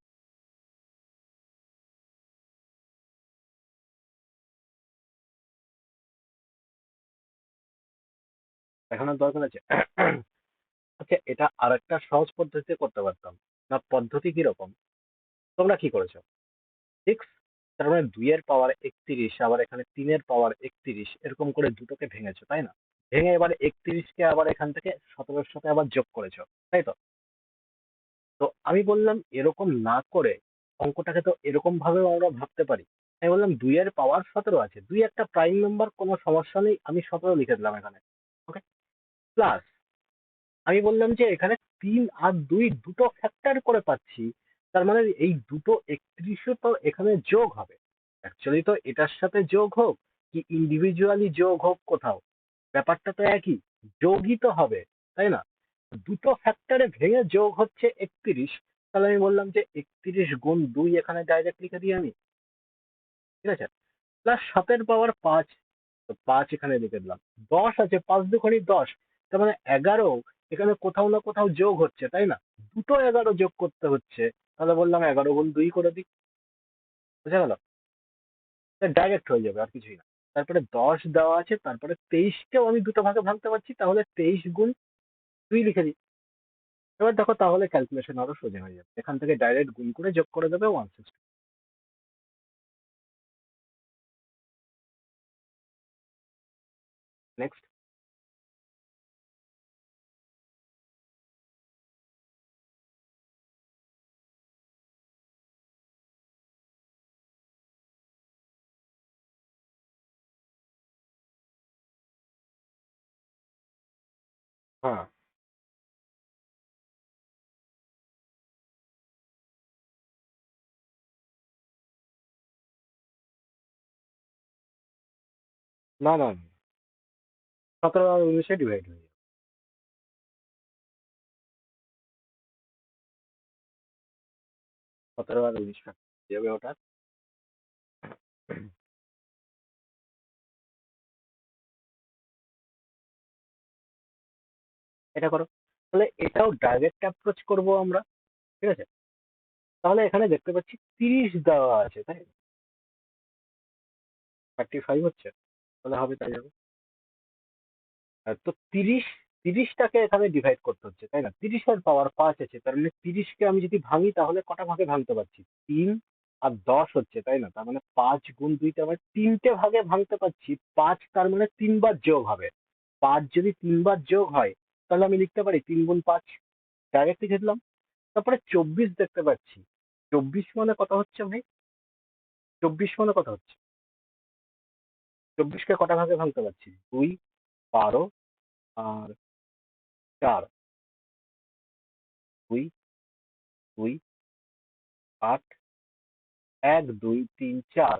দেখানোর দরকার আছে? আচ্ছা, এটা আরেকটা সহজ পদ্ধতিতে করতে পারতাম না? পদ্ধতি কিরকম? তোমরা কি করেছো? 6, তার মানে 2 এর পাওয়ার 31, আবার এখানে 3 এর পাওয়ার 31, এরকম করে দুটোকে ভেঙেছো, তাই না? ভেঙে এবার 31কে আবার এখান থেকে 17-এর সাথে আবার যোগ করেছো, তাই তো? তো আমি বললাম এরকম না করে অঙ্কটাকে তো এরকম ভাবেও আমরা ভাবতে পারি। আমি বললাম 2 এর পাওয়ার 17 আছে, 2 একটা প্রাইম নাম্বার, কোনো সমস্যা নেই, আমি 17 লিখে দিলাম এখানে। ওকে, প্লাস আমি বললাম যে এখানে 3 আর 2 দুটো ফ্যাক্টর করে পাচ্ছি, তার মানে এই দুটো 31ও তো এখানে যোগ হবে। অ্যাকচুয়ালি তো এটার সাথে যোগ হোক কি ইন্ডিভিজুয়ালি যোগ হোক কোথাও, ব্যাপারটা তো একই, যোগই তো হবে, তাই না? দুটো ফ্যাক্টরে ভেঙে যোগ হচ্ছে 31। তাহলে আমি বললাম যে 31 গুণ 2 এখানে ডাইরেক্ট লিখে দিই আমি, ঠিক আছে? প্লাস 7 এর পাওয়ার 5, তো 5 এখানে লিখে দিলাম। 10 আছে, 5 2 10, তার মানে 11 এখানে কোথাও না কোথাও যোগ হচ্ছে, তাই না? দুটো 11 যোগ করতে হচ্ছে, তাহলে বললাম 11 গুণ 2 করে দিই, বুঝা গেল? ডাইরেক্ট হয়ে যাবে, আর কিছুই না। তারপরে 10 দেওয়া আছে, তারপরে 23কেও আমি দুটো ভাগে ভাঙতে পারছি, তাহলে 23 গুণ 2 লিখে দিই। এবার দেখো তাহলে ক্যালকুলেশন আরো সোজা হয়ে যাবে, এখান থেকে ডাইরেক্ট গুণ করে যোগ করে দেবে 160। নেক্সট। হ্যাঁ। না না না, 17 আর 19 ডিভাইড হয়ে যাবে। 17 আর 19 যাবে ওটা। এটা করো, তাহলে এটাও ডাইরেক্ট অ্যাপ্রোচ করব আমরা, ঠিক আছে? তাহলে এখানে দেখতে পাচ্ছি 30 দেওয়া আছে, তাই 35 হচ্ছে, তাহলে হবে তাই হবে। তো 30টাকে এখানে ডিভাইড করতে হচ্ছে, তাই না? 30 এর পাওয়ার 5 আছে, তার মানে 30কে আমি যদি ভাঙি তাহলে কটা ভাগে ভাঙতে পারছি? 3 আর 10 হচ্ছে, তাই না? তার মানে 5 গুণ 2 আমার 3টে ভাগে ভাঙতে পারছি। 5 তার মানে 3 বার যোগ হবে। 5 যদি 3 বার যোগ হয় তাহলে আমি লিখতে পারি 3 গুণ 5, ডাইরেক্ট লিখে দিলাম। তারপরে 24 দেখতে পাচ্ছি, 24 মানে কত হচ্ছে ভাই? 24 মানে কত হচ্ছে? 24কে কটা ভাগে ভাঙতে পারছি? 2, 12 আর 4, 2, 2, 8, 1 2 3 4,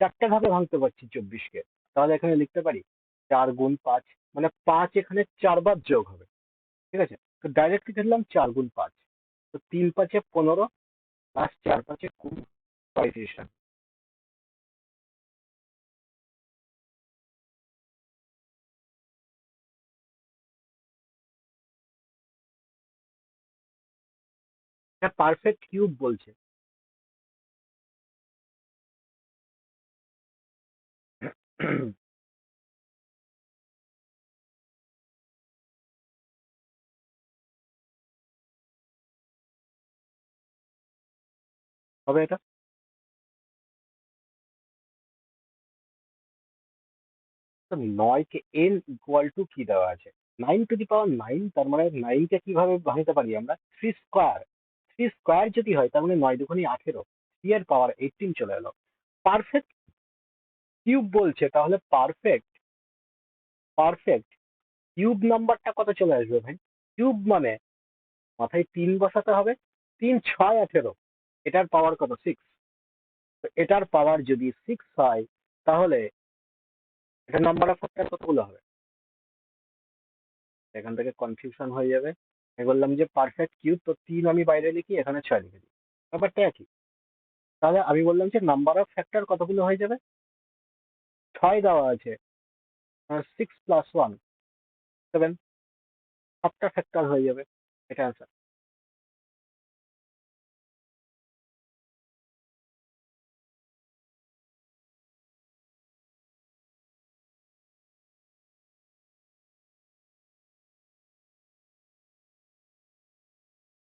4টে ভাগে ভাঙতে পারছি 24কে। তাহলে এখানে লিখতে পারি 4 গুণ 5, মানে 5 এখানে 4 বার যোগ হবে, ঠিক আছে? তো ডাইরেক্ট লিখে দিলাম 4 গুণ 5, তো 3 5 15 প্লাস 4 5 20, 35 রান। এটা পারফেক্ট কিউব বলছে। হবে এটা। তো 9 কে n ইকুয়াল টু কি দেওয়া আছে? 9 টু দি পাওয়ার 9, তার মানে 9কে কিভাবে ভাঙতে পারি আমরা? 3 স্কোয়ার। 3 স্কোয়ার যদি হয় তার মানে 9 2 18, 3 এর পাওয়ার 18 চলে এলো। পারফেক্ট কিউব বলছে, তাহলে পারফেক্ট পারফেক্ট কিউব নাম্বারটা কত চলে আসবে ভাই? কিউব মানে মাথায় 3 বসাতে হবে। 3 6 18, এটার পাওয়ার কত? 6। তো এটার পাওয়ার যদি 6 হয় তাহলে এটা নাম্বার অফ ফ্যাক্টর কতগুলো হবে? এখান থেকে কনফিউশন হয়ে যাবে। আমি বললাম যে পারফেক্ট কিউব, তো 3 আমি বাইরে লিখি, এখানে 6 লিখে দিই, ব্যাপারটা একই। তাহলে আমি বললাম যে নাম্বার অফ ফ্যাক্টর কতগুলো হয়ে যাবে? 6 দেওয়া আছে, 6 + 1 7, 7টা ফ্যাক্টর হয়ে যাবে, এটা অ্যান্সার।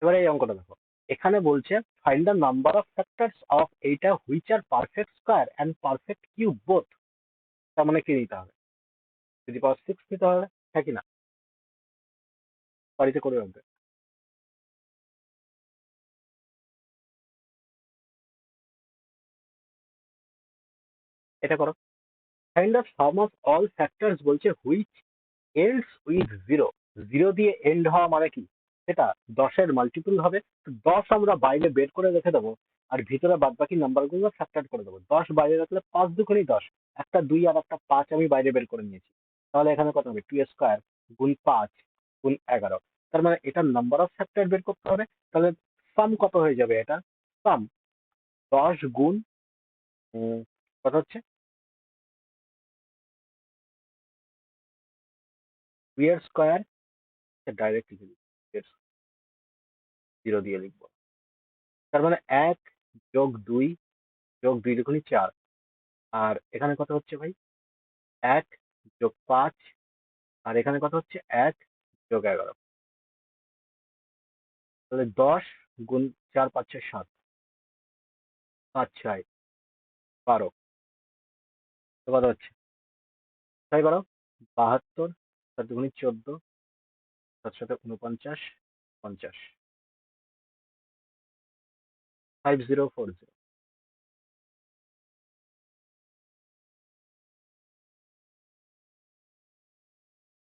এবারে এই অঙ্কটা দেখো, এখানে বলছে find the number of factors of এইটা which are perfect square and perfect cube both. তার মানে কি নিতে হবে? যদি পাওয়ার 6 নিতে হবে, হ্যাঁ কি না? বাড়িতে করে রাখবে। এটা করো, find the sum of all factors বলছে which ends with zero. Zero দিয়ে এন্ড হওয়া মানে কি? সেটা 10-এর মাল্টিপল হবে। তো 10 আমরা বাইরে বের করে রেখে দেবো, আর ভিতরে বাদ বাকি নাম্বারগুলো ফ্যাক্টর করে দেবো। 10 বাইরে রাখলে 5 দুগুণই 10, একটা 2 আর একটা 5 আমি বাইরে বের করে নিয়েছি। তাহলে এখানে কত হবে? 2 স্কোয়ার গুণ 5 গুণ 11। তার মানে এটার নাম্বার অফ ফ্যাক্টর বের করতে হবে। তাহলে সাম কত হয়ে যাবে? এটা সাম 10 গুণ কত হচ্ছে? 2 স্কোয়ার, ডাইরেক্ট জিরো দিয়ে লিখবো। তার মানে 1 যোগ 2 যোগ 2 দুগুণী 4, আর এখানে কত হচ্ছে ভাই? 1 যোগ 5, আর এখানে কত হচ্ছে? 1 যোগ 11। তাহলে 10 গুণ 4 5 7, 5 6 12, তো কত হচ্ছে? 6 12 72, 7 দুগুণী 14, 7 7 49, 50, 5040।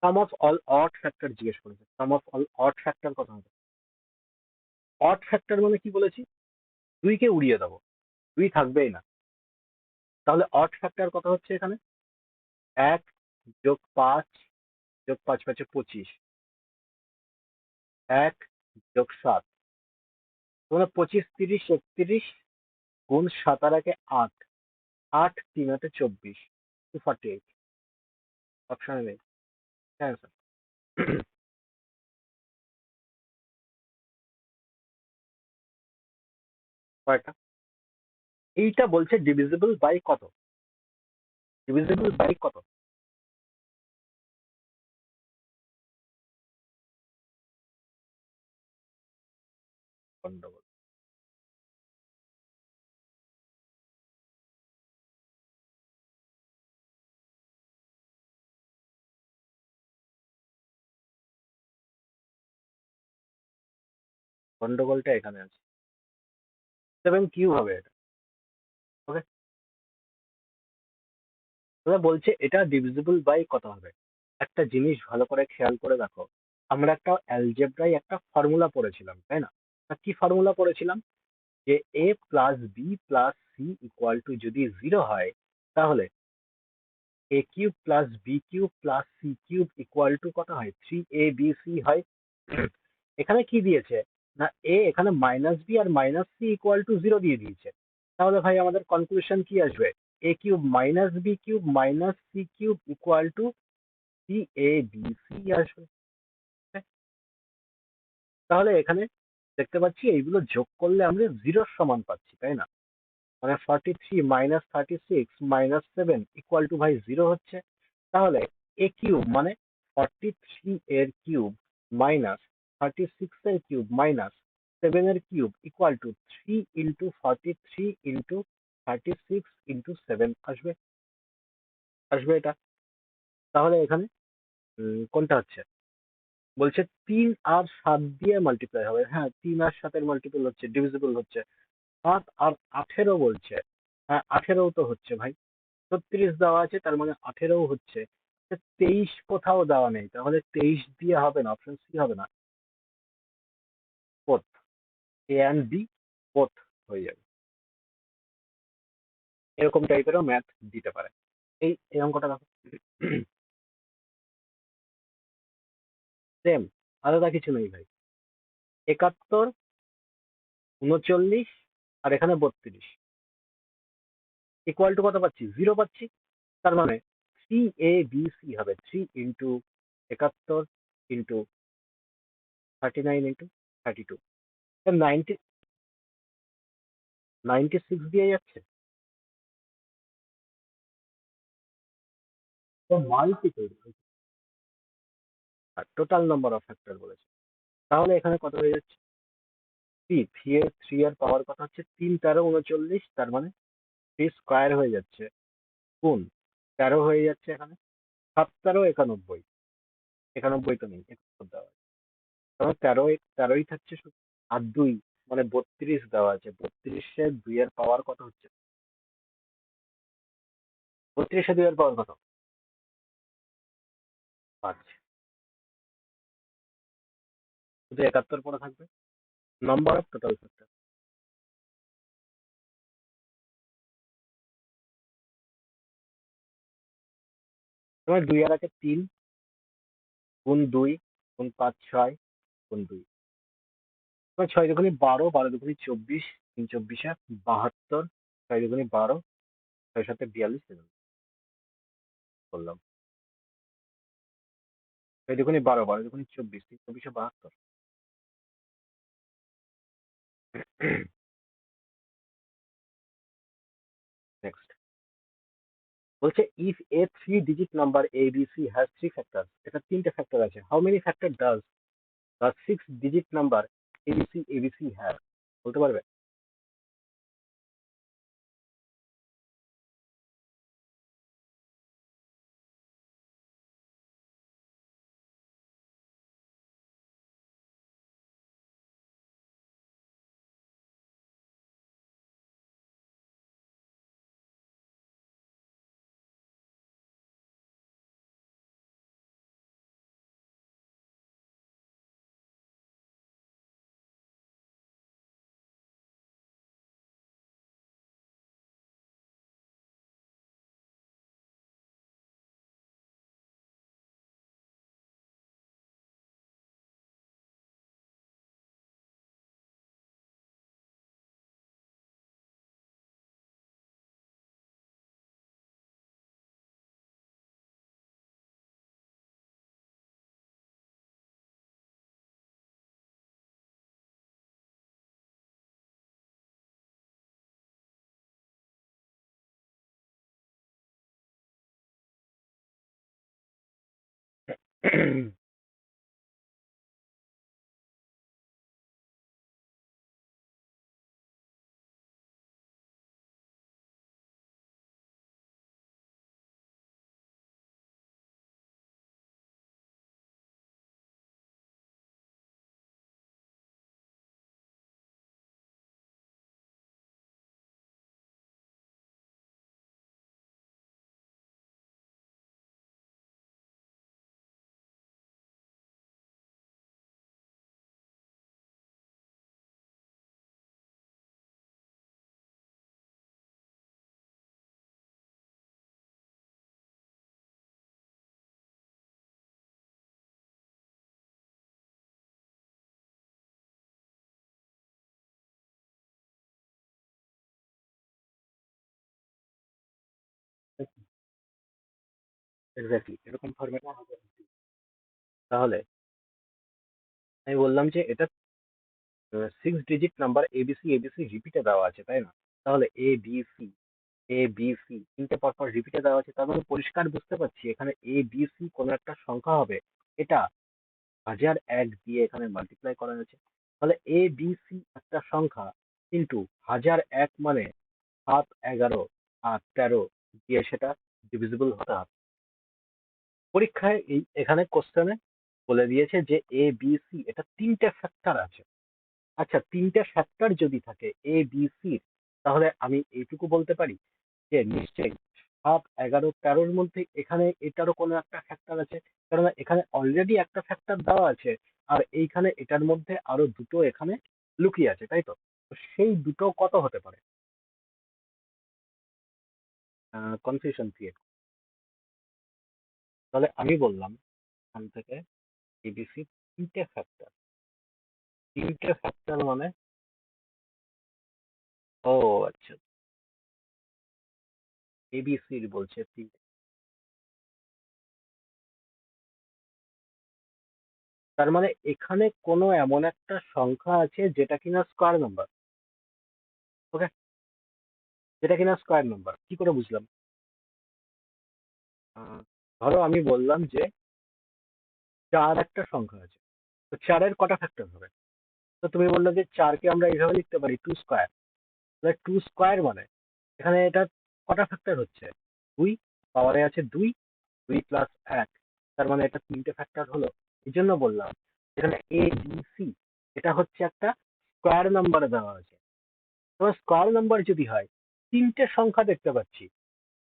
সাম অফ অল অড ফ্যাক্টর জিজ্ঞেস করেছে। সাম অফ অল অড ফ্যাক্টর কত হবে? অড ফ্যাক্টর মানে কি বলেছি? 2 কে উড়িয়ে দেবো, 2 থাকবেই না। তাহলে অড ফ্যাক্টর কত হচ্ছে এখানে? 1 যোগ 5 যোগ 5 5 25, 1 যোগ 7, তোমরা 25 30 31 গুণ 7 আর 1 8, 8 3 8 24, 248। অপশনে নেই। হ্যাঁ স্যার। কয়টা? এইটা বলছে ডিভিজিবল বাই কত? ডিভিজিবল বাই কত? গন্ডগোল। গন্ডগোলটা এখানে আছে। 7 কিউব হবে এটা। ওকে, তোমরা বলছে এটা ডিভিজিবল বাই কত হবে। একটা জিনিস ভালো করে খেয়াল করে দেখো, আমরা একটা অ্যালজেব্রায় একটা ফর্মুলা পড়েছিলাম, তাই না? তা কি ফর্মুলা পড়েছিলাম? যে a plus B plus C equal to যদি 0 হয়, তাহলে a cube plus B cube plus C cube equal to কত হয়? 3abc হয়। এখানে কি দিয়েছে? না এ এখানে মাইনাস বি আর মাইনাস সি ইকুয়াল টু 0 দিয়ে দিয়েছে। তাহলে ভাই আমাদের কনক্লুশন কি আসবে? a cube minus B cube minus C cube equal to 3abc আসবে। তাহলে এখানে দেখতে পাচ্ছি এইগুলো যোগ করলে আমরা 0 সমান পাচ্ছি, তাই না? মানে 43 মাইনাস 36 মাইনাস 7 ইকুয়াল টু ভাই 0 হচ্ছে। তাহলে এ কিউব মানে 43 এর কিউব মাইনাস 36 এর কিউব মাইনাস 7 এর cube equal two 3 into 43 into 36 into 7 আসবে। আসবে এটা। তাহলে এখানে কোনটা হচ্ছে? বলছে 3 আর 7 দিয়ে মাল্টিপ্লাই হবে। হ্যাঁ, 3 আর 7 এর মাল্টিপল হচ্ছে, ডিভিজিবল হচ্ছে। 7 আর 18 বলছে। হ্যাঁ, 18 তো হচ্ছে ভাই। 36 দেওয়া আছে, তার মানে 18 হচ্ছে। 23 কোথাও দেওয়া নেই, তাহলে 23 দিয়ে হবে না, অপশন সি হবে না। Both A and B, both হয়ে যাবে। এরকম টাইপেরও ম্যাথ দিতে পারে। এই অঙ্কটা দেখো। সেম, আলাদা কিছু নেই ভাই। 71 39 আর এখানে 32 ইকুয়াল টু কত পাচ্ছি? 0 পাচ্ছি। তার মানে 3abc হবে 3 ইন্টু 71 ইন্টু 39 ইন্টু 32, 96 দিয়ে যাচ্ছে। তো মাল্টিপল আর টোটাল নাম্বার অফ ফ্যাক্টর বলেছে। তাহলে এখানে কত হয়ে যাচ্ছে? 3 এর পাওয়ার কত হচ্ছে? 3 13 39, তার মানে 3 স্কোয়ার হয়ে যাচ্ছে গুণ 13 হয়ে যাচ্ছে এখানে 7 13 91, 91 তো নেই, 71 দেওয়া আছে। তাহলে 13ই থাকছে শুধু। আর 2 মানে 32 দেওয়া আছে। 32 2 এর পাওয়ার কত হচ্ছে? 32 2 এর পাওয়ার কত? 5। শুধু 71 পড়ে থাকবে, নাম্বার অফ টোটাল ফ্যাক্টর। তোমার 2 আর 1 3, গুণ 2, গুণ 5 6, গুণ 2। তোমার 6 দুগুণে 12, 12 দুগুণে 24, 3 24 72, 6 দুগুণে 12, 6 7 42 করলাম। 6 দুগুণে 12, 12 দুগুণে 24, 3 24 72। নেক্সট বলছে if a 3-digit number ABC has 3 factors, এটা তিনটে ফ্যাক্টর আছে, how many factor does the 6-digit number ABC have? বলতে পারবে? এক্স্যাক্টলি এরকম ফরম্যাট। তাহলে আমি বললাম যে এটা 6 ডিজিট নাম্বার এবিসি এবিসি রিপিটে দেওয়া আছে, তাই না? তাহলে এ বি সি তিনটে পরপর রিপিটে দেওয়া আছে, তার মানে পরিষ্কার বুঝতে পারছি এখানে এবিসি কোনো একটা সংখ্যা হবে, এটা 1001 দিয়ে এখানে মাল্টিপ্লাই করা হয়েছে। তাহলে এবিসি একটা সংখ্যা, কিন্তু 1001 মানে 7 11 আর 13 দিয়ে সেটা ডিভিজিবল হতে হবে। পরীক্ষায় এখানে কোশ্চেনে বলে দিয়েছে যে এবিসি এটা তিনটে ফ্যাক্টর আছে। আচ্ছা, তিনটে ফ্যাক্টর যদি থাকে এবিসি, তাহলে আমি এইটুকু বলতে পারি যে নিশ্চয়ই 7 11 13-র মধ্যে এখানে এটারও কোনো একটা ফ্যাক্টর আছে, কারণ এখানে অলরেডি একটা ফ্যাক্টর দেওয়া আছে, আর এইখানে এটার মধ্যে আরো দুটো এখানে লুকিয়ে আছে, তাই তো? তো সেই দুটো কত হতে পারে? Confusion create. তাহলে আমি বললাম এখান থেকে এবিসি তিনটে ফ্যাক্টর, তিনটে ফ্যাক্টর মানে, ও আচ্ছা, এবিসির বলছে তিনটে। তার মানে এখানে কোনো এমন একটা সংখ্যা আছে যেটা কিনা স্কোয়ার নাম্বার। ওকে, যেটা কিনা স্কোয়ার নাম্বার কি করে বুঝলাম? ধরো আমি বললাম যে 4 একটা সংখ্যা আছে, তো 4-এর কটা ফ্যাক্টর হবে? তো তুমি বললে যে 4-কে আমরা এইভাবে লিখতে পারি 2 স্কোয়ার। তাহলে 2 স্কোয়ার মানে এখানে এটা কটা ফ্যাক্টর হচ্ছে? 2, পাওয়ারে আছে 2, 2 প্লাস 1, তার মানে এটা তিনটে ফ্যাক্টর হলো। এই জন্য বললাম এখানে এ বি সি এটা হচ্ছে একটা স্কোয়ার নাম্বারে দেওয়া আছে। তোমার স্কোয়ার নাম্বার যদি হয়, তিনটে সংখ্যা দেখতে পাচ্ছি,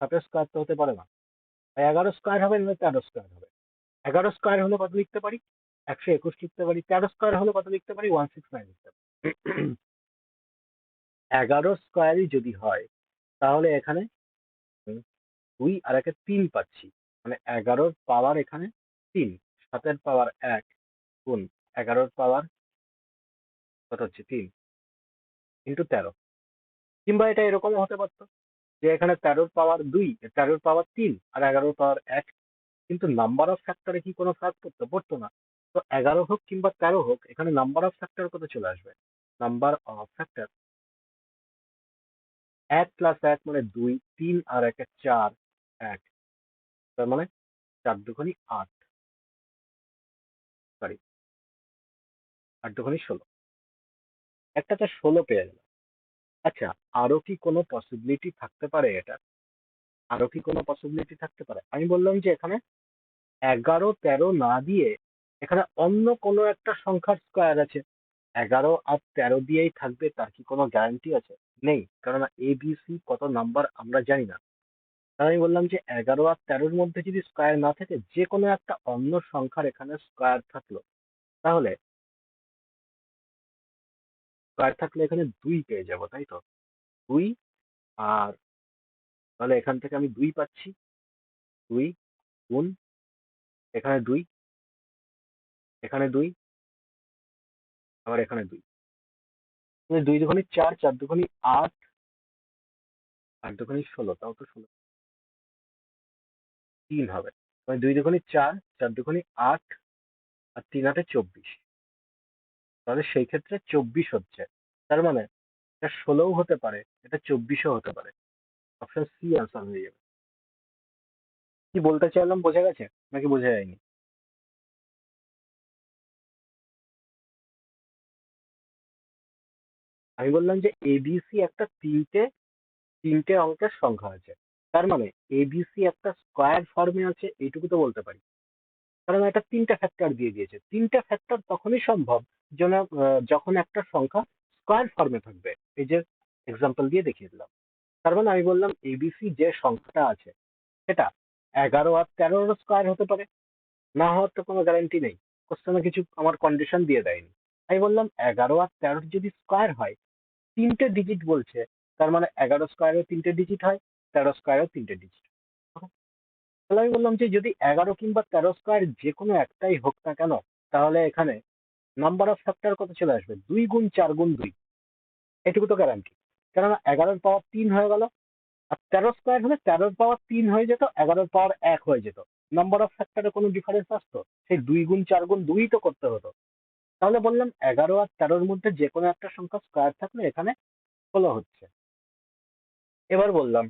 7-এর স্কোয়ার তো হতে পারে না, 11 স্কোয়ার হবে না, 13 স্কোয়ার হবে। 11 স্কোয়ার হলে কত লিখতে পারি? 121 লিখতে পারি, 13 স্কোয়ার হলে কত লিখতে পারি, 169 লিখতে পারি। 11 স্কোয়ারই যদি হয় তাহলে এখানে 2 আর 3 পাচ্ছি, মানে 11-র পাওয়ার এখানে 3, 7-এর পাওয়ার 1 গুণ 11-র পাওয়ার কত হচ্ছে 3 ইন্টু 13। কিংবা এটা এরকমও হতে পারতো যে এখানে 13-র পাওয়ার 2, 13-র পাওয়ার 3 আর 11-র পাওয়ার 1, কিন্তু নাম্বার অফ ফ্যাক্টরে কি কোনো ফার্ক পড়তো না। তো 11 হোক কিংবা 13 হোক, এখানে নাম্বার অফ ফ্যাক্টর কত চলে আসবে, নাম্বার অফ ফ্যাক্টর 1 প্লাস 1 মানে 2, 3 আর 1 4, 1, তার মানে 4 দুগুণি 8, সরি 8 দুগুণি 16, একটাতে 16 পেয়ে গেল। আচ্ছা, আরো কি কোনো পসিবিলিটি থাকতে পারে এটা, আরো কি কোনো পসিবিলিটি থাকতে পারে? আমি বললাম যে এখানে 11 13 না দিয়ে এখানে অন্য কোনো একটা সংখ্যার স্কোয়ার আছে, 11 আর 13 দিয়েই থাকবে তার কি কোনো গ্যারান্টি আছে? নেই, কেননা এ বি সি কত নাম্বার আমরা জানি না। তাই আমি বললাম যে 11 আর 13-র মধ্যে যদি স্কোয়ার না থাকে, যে কোনো একটা অন্য সংখ্যার এখানে স্কোয়ার থাকলো, তাহলে স্কোয়ার থাকলে এখানে 2 পেয়ে যাবো, তাই তো? 2, আর তাহলে এখান থেকে আমি 2 পাচ্ছি, 2 গুণ এখানে 2, এখানে 2, আবার এখানে 2, 2 দুগুণি 4, 4 দুগুণি 8, 8 দুগুণি 16, তাও তো 16, 3 হবে। মানে 2 দুগুণি 4, 4 দুগুণি 8 আর 3 8 24, তাহলে সেই ক্ষেত্রে 24 হচ্ছে। তার মানে এটা 16ও হতে পারে, এটা 24ও হতে পারে। অপশন সি আনসার হয়ে যাবে। কি বলতে চাইলাম বোঝা গেছে নাকি বোঝা যায়নি? আমি বললাম যে এবিসি একটা তিনটে অঙ্কের সংখ্যা আছে, তার মানে এবিসি একটা স্কোয়ার ফর্মে আছে, এইটুকু তো বলতে পারি, কারণ এটা 3টে ফ্যাক্টর দিয়ে দিয়েছে। 3টে ফ্যাক্টর তখনই সম্ভব যখন একটা সংখ্যা স্কোয়ার ফর্মে থাকবে। এই যে এক্সাম্পল দিয়ে দেখিয়ে দিলাম। তার মানে আমি বললাম এবিসি যে সংখ্যাটা আছে সেটা 11 আর 13-র স্কোয়ার হতে পারে, না হওয়ার তো কোনো গ্যারান্টি নেই। কোশ্চেনে কিছু আমার কন্ডিশন দিয়ে দেয়নি। আমি বললাম 11 আর 13 যদি স্কোয়ার হয়, 3টে ডিজিট বলছে, তার মানে 11 স্কোয়ারেও 3টে ডিজিট হয়, 13 স্কোয়ারেও 3টে ডিজিট। তাহলে আমি বললাম যে যদি 11 কিংবা 13 স্কোয়ার যে কোনো একটাই হোক না কেন, তাহলে এখানে নাম্বার অফ ফ্যাক্টর কত চলে আসবে, 2 গুণ 4 গুণ 2, এটুকু তো গ্যারান্টি। কেননা 11-র পাওয়ার 3 হয়ে গেল, আর 13 স্কোয়ার হলে 13-র পাওয়ার 3 হয়ে যেত, 11-র পাওয়ার 1 হয়ে যেত। নাম্বার অফ ফ্যাক্টরে কোনো ডিফারেন্স আসতো? সেই 2 গুণ 4 গুণ 2 তো করতে হতো। তাহলে বললাম 11 আর 13-র মধ্যে যে কোনো একটা সংখ্যা স্কোয়ার থাকলে এখানে 16 হচ্ছে। এবার বললাম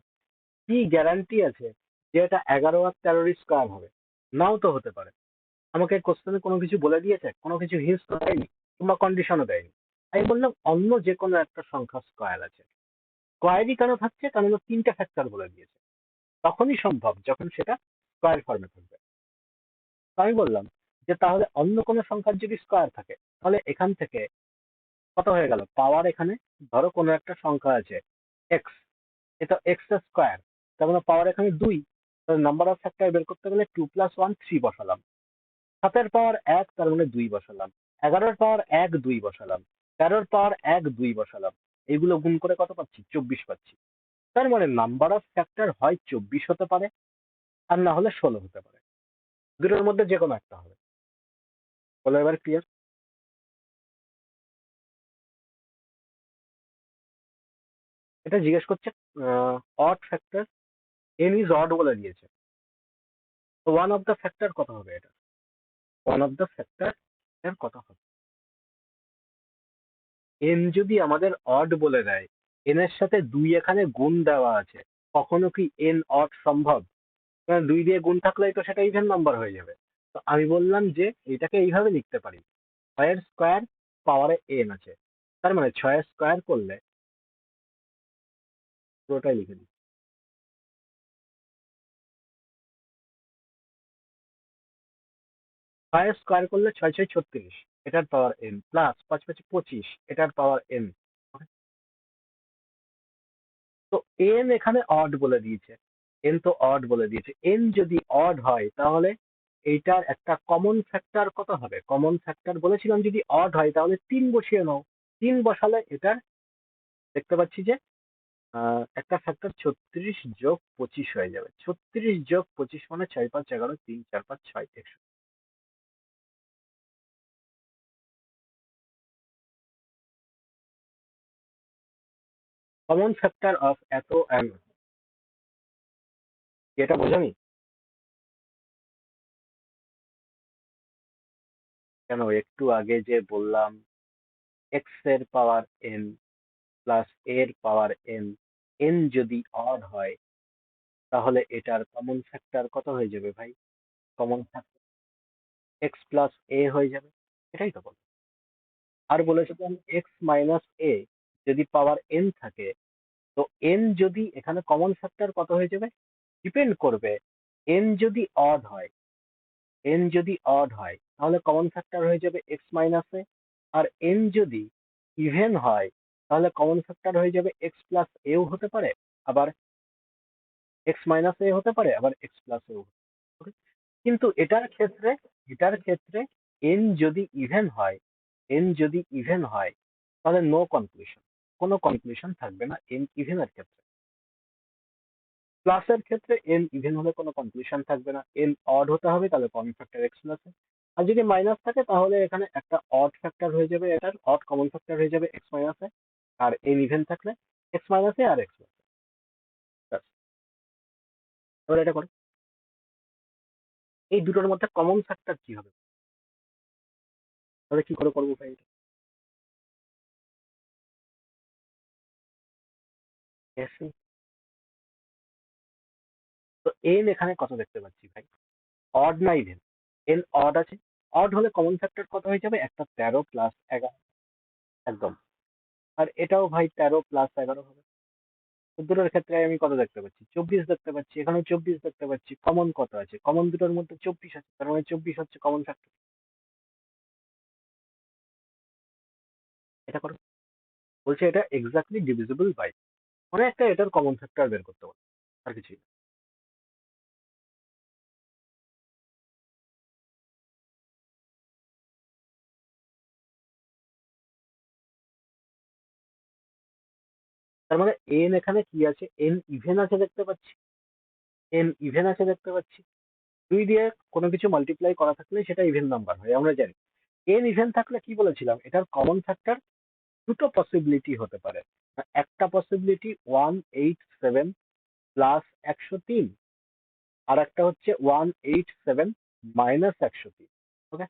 কি গ্যারান্টি আছে যে এটা 11 আর 13-র স্কোয়ার হবে? নাও তো হতে পারে। আমাকে কোশ্চেনে কোনো কিছু বলে দিয়েছে, কোনো কিছু হিন্টস তো দেয়নি, কিংবা কন্ডিশনও দেয়নি। আমি বললাম অন্য যে কোনো একটা সংখ্যা স্কোয়ার আছে। স্কোয়ারই কেন থাকছে, কারণ 3টে ফ্যাক্টর বলে দিয়েছে, তখনই সম্ভব যখন সেটা স্কোয়ার ফর্মে থাকবে। তো আমি বললাম যে তাহলে অন্য কোনো সংখ্যার যদি স্কোয়ার থাকে, তাহলে এখান থেকে কত হয়ে গেল, পাওয়ার এখানে ধরো কোনো একটা সংখ্যা আছে এক্স, এটা এক্স স্কোয়ার, তার মানে পাওয়ার এখানে 2, নাম্বার অফ ফ্যাক্টর বের করতে গেলে 2 + 1 3 বসালাম, 7-এর পাওয়ার 1 তার মানে 2 বসালাম, 11-র পাওয়ার 1 2 বসালাম, 13-র পাওয়ার 1 2 বসালাম, এইগুলো গুণ করে কত পাচ্ছি, 24 পাচ্ছি। তার মানে নাম্বার অফ ফ্যাক্টর হয় 24 হতে পারে, আর না হলে 16 হতে পারে, দুটোর মধ্যে যে কোনো একটা হবে। বলো এবার ক্লিয়ার? এটা জিজ্ঞেস করছে odd factor, N is odd বলে দিয়েছে, তো ওয়ান অফ দ্য ফ্যাক্টর কত হবে, এটা ওয়ান অফ দ্য ফ্যাক্টর এর কত হবে? এন যদি আমাদের অড বলে দেয়, এন এর সাথে 2 এখানে গুণ দেওয়া আছে, কখনো কি এন অড সম্ভব? কারণ 2 দিয়ে গুণ থাকলেই তো সেটা ইভেন নাম্বার হয়ে যাবে। তো আমি বললাম যে এটাকে এইভাবে লিখতে পারি, 6-এর স্কোয়ার পাওয়ারে এন আছে, তার মানে 6 স্কোয়ার করলে, পুরোটাই লিখে দিই, 6 স্কোয়ার করলে 6 6 36, এটার পাওয়ার এন, প্লাস 5 5 25, এটার পাওয়ার এন। তো এন এখানে অড বলে দিয়েছে, এন তো অড বলে দিয়েছে, এন যদি অড হয় তাহলে এইটার একটা কমন ফ্যাক্টর কত হবে? কমন ফ্যাক্টর বলেছিলাম যদি অড হয় তাহলে 3 বসিয়ে নাও। 3 বসালে এটার দেখতে পাচ্ছি যে একটা ফ্যাক্টর 36 যোগ 25 হয়ে যাবে। 36 যোগ 25 মানে 4 5 11 3 4 5 6 100। কমন ফ্যাক্টর অফ এত এন, এটা বোঝানি কেন? একটু আগে যে বললাম এক্স এর পাওয়ার এন প্লাস এর পাওয়ার এন, এন যদি অড হয় তাহলে এটার কমন ফ্যাক্টর কত হয়ে যাবে ভাই? কমন ফ্যাক্টর এক্স প্লাস এ হয়ে যাবে। এটাই তো বল। আর বলেছিলাম এক্স মাইনাস এ যদি পাওয়ার এন থাকে, তো এন যদি এখানে কমন ফ্যাক্টর কত হয়ে যাবে ডিপেন্ড করবে। এন যদি অড হয়, এন যদি অড হয় তাহলে কমন ফ্যাক্টর হয়ে যাবে এক্স মাইনাস এ। আর এন যদি ইভেন হয় তাহলে কমন ফ্যাক্টর হয়ে যাবে এক্স প্লাস এও হতে পারে, আবার এক্স মাইনাস এ হতে পারে, আবার এক্স প্লাস এও হতে পারে। কিন্তু এটার ক্ষেত্রে এন যদি ইভেন হয়, এন যদি ইভেন হয় তাহলে নো কনক্লুশন, কোনো কনক্লুশন থাকবে না এন ইভেনের ক্ষেত্রে। প্লাসের ক্ষেত্রে এন ইভেন হলে কোনো কনক্লুশন থাকবে না, এন অড হতে হবে তাহলে কমন ফ্যাক্টর এক্স প্লাসে। আর যদি মাইনাস থাকে তাহলে এখানে একটা অড ফ্যাক্টর হয়ে যাবে, এটার অড কমন ফ্যাক্টর হয়ে যাবে এক্স মাইনাসে। আর এন ইভেন থাকলে এক্স মাইনাসে আর এক্স প্লাস। এবার এটা করো, এই দুটোর মধ্যে কমন ফ্যাক্টর কি হবে? তাহলে কি করে করবো ভাই এটা? Yes, তো এন এখানে কত দেখতে পাচ্ছি ভাই? অড না ইভেন? এন অড আছে, অড হলে কমন ফ্যাক্টর কত হয়ে যাবে? একটা 13 প্লাস 11। একদম। আর এটাও ভাই 13 প্লাস 11 হবে। তো দুটোর ক্ষেত্রে আমি কত দেখতে পাচ্ছি? 24 দেখতে পাচ্ছি, এখানে 24 দেখতে পাচ্ছি। কমন কত আছে? কমন দুটোর মধ্যে 24 আছে, তার মানে 24 হচ্ছে কমন ফ্যাক্টর। এটা করো, বলছে এটা এক্স্যাক্টলি ডিভিজিবল বাই, মানে একটা এটার কমন ফ্যাক্টর বের করতে বলে, আর কিছুই না। তার মানে এন এখানে কি আছে? এন ইভেন আছে দেখতে পাচ্ছি, এন ইভেন আছে দেখতে পাচ্ছি। 2 দিয়ে কোনো কিছু মাল্টিপ্লাই করা থাকলে সেটা ইভেন নাম্বার হয়, আমরা জানি। এন ইভেন থাকলে কি বলেছিলাম, এটার কমন ফ্যাক্টর দুটো পসিবিলিটি হতে পারে। একটা পসিবিলিটি 187 প্লাস 103, আর একটা হচ্ছে 187 মাইনাস 103। ওকে,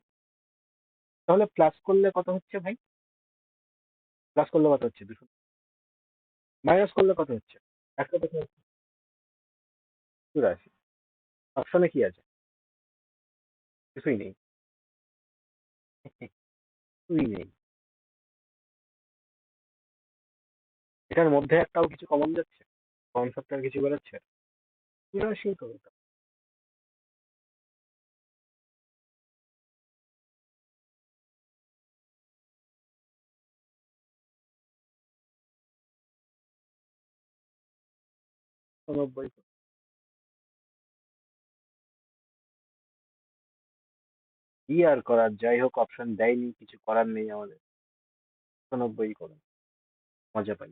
তাহলে প্লাস করলে কত হচ্ছে ভাই? প্লাস করলে কত হচ্ছে? 200। মাইনাস করলে কত হচ্ছে? একটা তো 84। অপশনে কি আছে? কিছুই নেই। কিছুই নেই। এটার মধ্যে একটাও কিছু কমন যাচ্ছে? কমন ফ্যাক্টর কিছু বেরোচ্ছে? 84 তো এটা। তো 90। কি আর করার, যাই হোক অপশন দেয়নি, কিছু করার নেই আমাদের। 90 করুন, মজা পাই।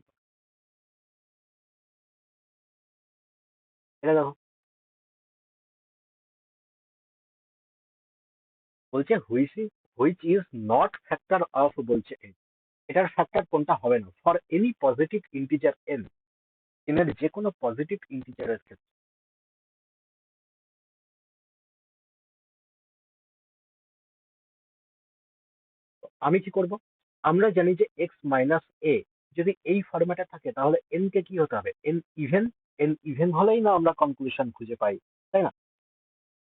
এটা দেখো, বলছে which is not factor of, বলছে এন। এটার ফ্যাক্টর কোনটা হবে না for any positive integer N, এনের যে কোনো পজিটিভ ইন্টিজারের ক্ষেত্রে। তো আমি কি করব? আমরা জানি যে এক্স মাইনাস এ যদি এই ফরম্যাটে থাকে তাহলে এন কে কি হতে হবে? N even. এন ইভেন হলেই না আমরা কনক্লুশন খুঁজে পাই, তাই না?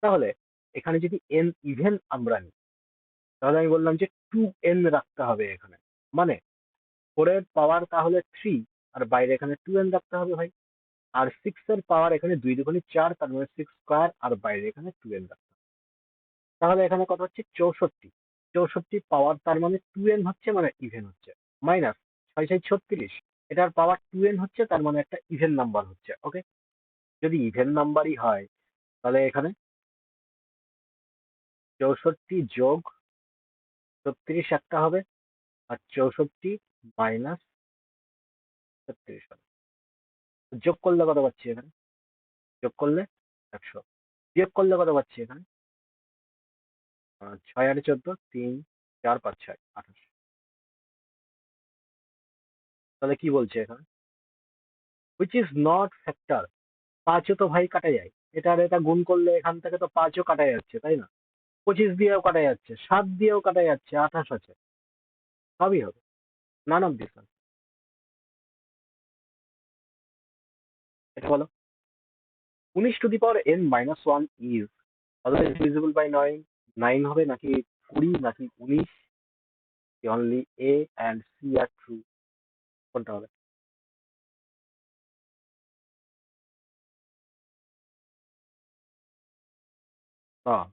তাহলে এখানে যদি এন ইভেন আমরা নিই তাহলে আমি বললাম যে 2n রাখতে হবে এখানে, মানে 4 এর পাওয়ার তাহলে 3, আর বাইরে এখানে 2n রাখতে হবে ভাই। আর 6 এর পাওয়ার এখানে 2 দুগুণে 4, তার মানে 6 স্কোয়ার, আর বাইরে এখানে 2n রাখতে হবে। তাহলে এখানে কত হচ্ছে? 64। 64 পাওয়ার তার মানে 2n হচ্ছে, মানে ইভেন হচ্ছে। মাইনাস 6 6 36, এটার পাওয়ার 2n হচ্ছে, তার মানে একটা ইভেন নাম্বার হচ্ছে। ওকে, যদি ইভেন নাম্বারই হয় তাহলে এখানে 64 যোগ 36 একটা হবে, আর 64 মাইনাস 36 হবে। যোগ করলে কত পাচ্ছি এখানে? যোগ করলে 100। বিয়োগ করলে কত পাচ্ছি এখানে? 6 আর 14, 3 4 5 6 28। তাহলে কি বলছে এখানে? Which is not factor. 5ও তো ভাই কাটা যায়, এটা আর এটা গুণ করলে এখান থেকে তো 5ও কাটা যাচ্ছে, তাই না? 25 দিয়েও কাটা যাচ্ছে, 7 দিয়েও কাটা যাচ্ছে, 28 আছে, সবই হবে। None of this. এটা বলো। 19 to the power n minus 1 is always divisible by 9। 9 হবে নাকি 20 নাকি 19? Only A and C are true, কোনটা হবে? হ্যাঁ,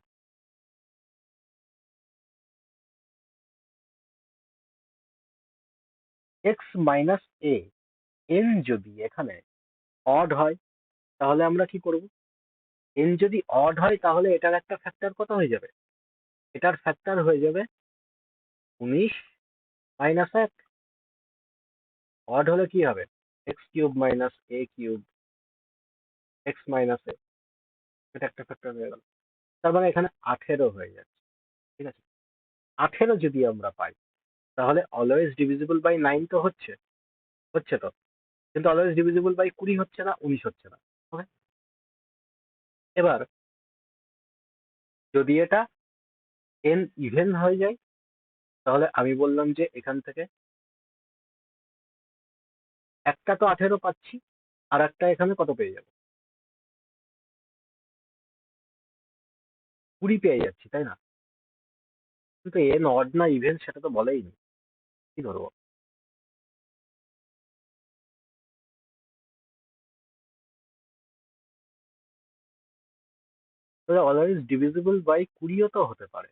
এক্স মাইনাস এ, এন যদি এখানে অড হয় তাহলে আমরা কি করব? এন যদি অড হয় তাহলে এটার একটা ফ্যাক্টর কত হয়ে যাবে? এটার ফ্যাক্টর হয়ে যাবে 19 মাইনাস 1। অড হলে কি হবে? এক্স কিউব মাইনাস এ কিউব, এক্স মাইনাস এ, এটা একটা ফ্যাক্টর হয়ে গেল। তার মানে এখানে 18 হয়ে যাচ্ছে। ঠিক আছে, 18 যদি আমরা পাই তাহলে অলওয়েজ ডিভিজিবল বাই 9 তো হচ্ছে, হচ্ছে তো, কিন্তু অলওয়েজ ডিভিজিবল বাই 20 হচ্ছে না, 19 হচ্ছে না। ওকে, এবার যদি এটা এন ইভেন হয়ে যায় তাহলে আমি বললাম যে এখান থেকে একটা তো 18 পাচ্ছি, আর একটা এখানে কত পেয়ে যাবো? 20 পেয়ে যাচ্ছি, তাই না? কিন্তু এন অড না ইভেন সেটা তো বলেই নি, কি ধরবো? তাহলে অলওয়েজ ডিভিজিবল বাই 20 তো হতে পারে,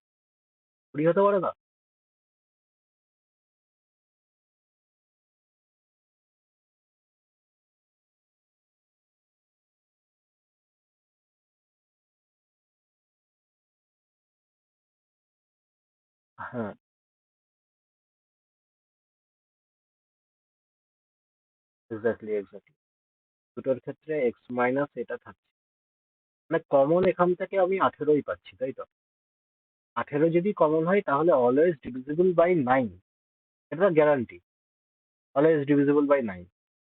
20 হতে পারে না? হ্যাঁ, এক্স্যাক্টলি এক্স্যাক্টলি, দুটোর ক্ষেত্রে এক্স মাইনাস এটা থাকছে, মানে কমন এখান থেকে আমি 18ই পাচ্ছি, তাই তো? 18 যদি কমন হয় তাহলে অলওয়েজ ডিভিজিবল বাই 9, এটা গ্যারান্টি, অলওয়েজ ডিভিজিবল বাই 9।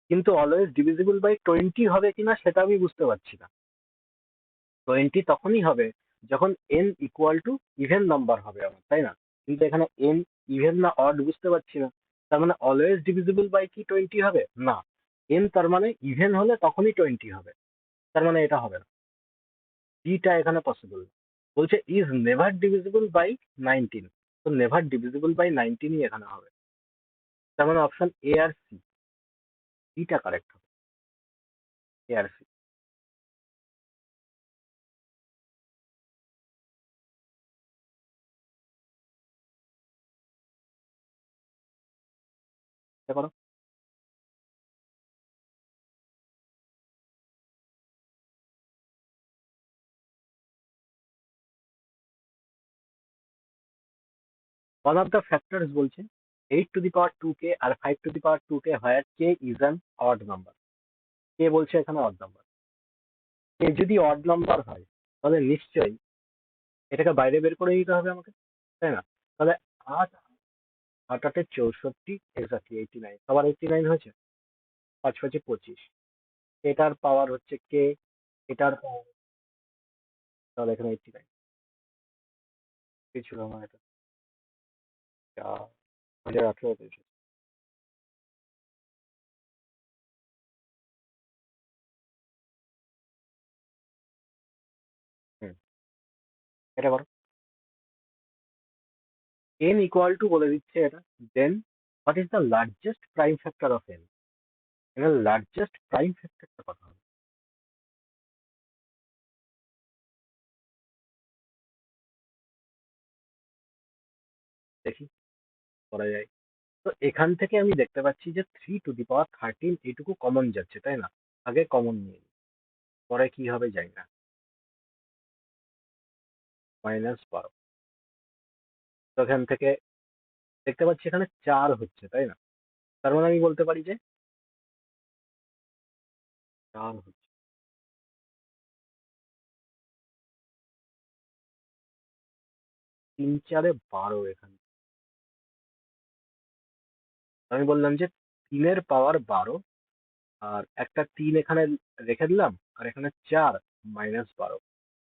কিন্তু অলওয়েজ ডিভিজিবল বাই 20 হবে কিনা সেটা আমি বুঝতে পারছি না। 20 তখনই হবে যখন n equal to even number হবে আমার, তাই না? কিন্তু এখানে n ইভেন না অড বুঝতে পারছি না। তার মানে অলওয়েজ ডিভিজিবল বাই কি 20 হবে না? n তার মানে ইভেন হলে তখনই 20 হবে, তার মানে এটা হবে না। ডিটা এখানে পসিবল বলছে ইজ নেভার ডিভিজিবল বাই 19, তো নেভার ডিভিজিবল বাই 19ই এখানে হবে। তার মানে অপশন এ আর সি, ডিটা কারেক্ট হবে, এ আর সি। এটা করো। ওয়ান অফ দ্য ফ্যাক্টরস বলছে 8 টু দি পাওয়ার 2k আর 5 to the power 2k where k is an odd number. কে বলছে এখানে অড নাম্বার। কে যদি অড নাম্বার হয় তাহলে নিশ্চয়ই এটাকে বাইরে বের করে দিতে হবে আমাকে, তাই না? তাহলে 8, 8 8 64, এক্স্যাক্টলি 89, সবার 89 হয়েছে। 5 5 25, এটার পাওয়ার হচ্ছে কে, এটার power, তাহলে এখানে 89 কি ছিল আমার এটা? 2018 পেয়েছে। হুম, এটা করো। n ইকুয়াল টু বলে দিচ্ছে এটা, then what is the largest prime factor of n? এখানে লার্জেস্ট প্রাইম ফ্যাক্টরটা কথা হবে, দেখি করা যায়। তো এখান থেকে আমি দেখতে পাচ্ছি যে 3 টু দি পাওয়ার 13 এইটুকু কমন যাচ্ছে, তাই না? আগে কমন নিয়ে নিই, পরে কি হবে জানি না। -12। তো এখান থেকে দেখতে পাচ্ছি এখানে 4 হচ্ছে, তাই না? তার মানে আমি বলতে পারি যে 4 হচ্ছে। 3 4 12 এখানে। আমি বললাম যে 3 এর পাওয়ার 12, আর একটা 3 এখানে রেখে দিলাম, আর এখানে 4 -12।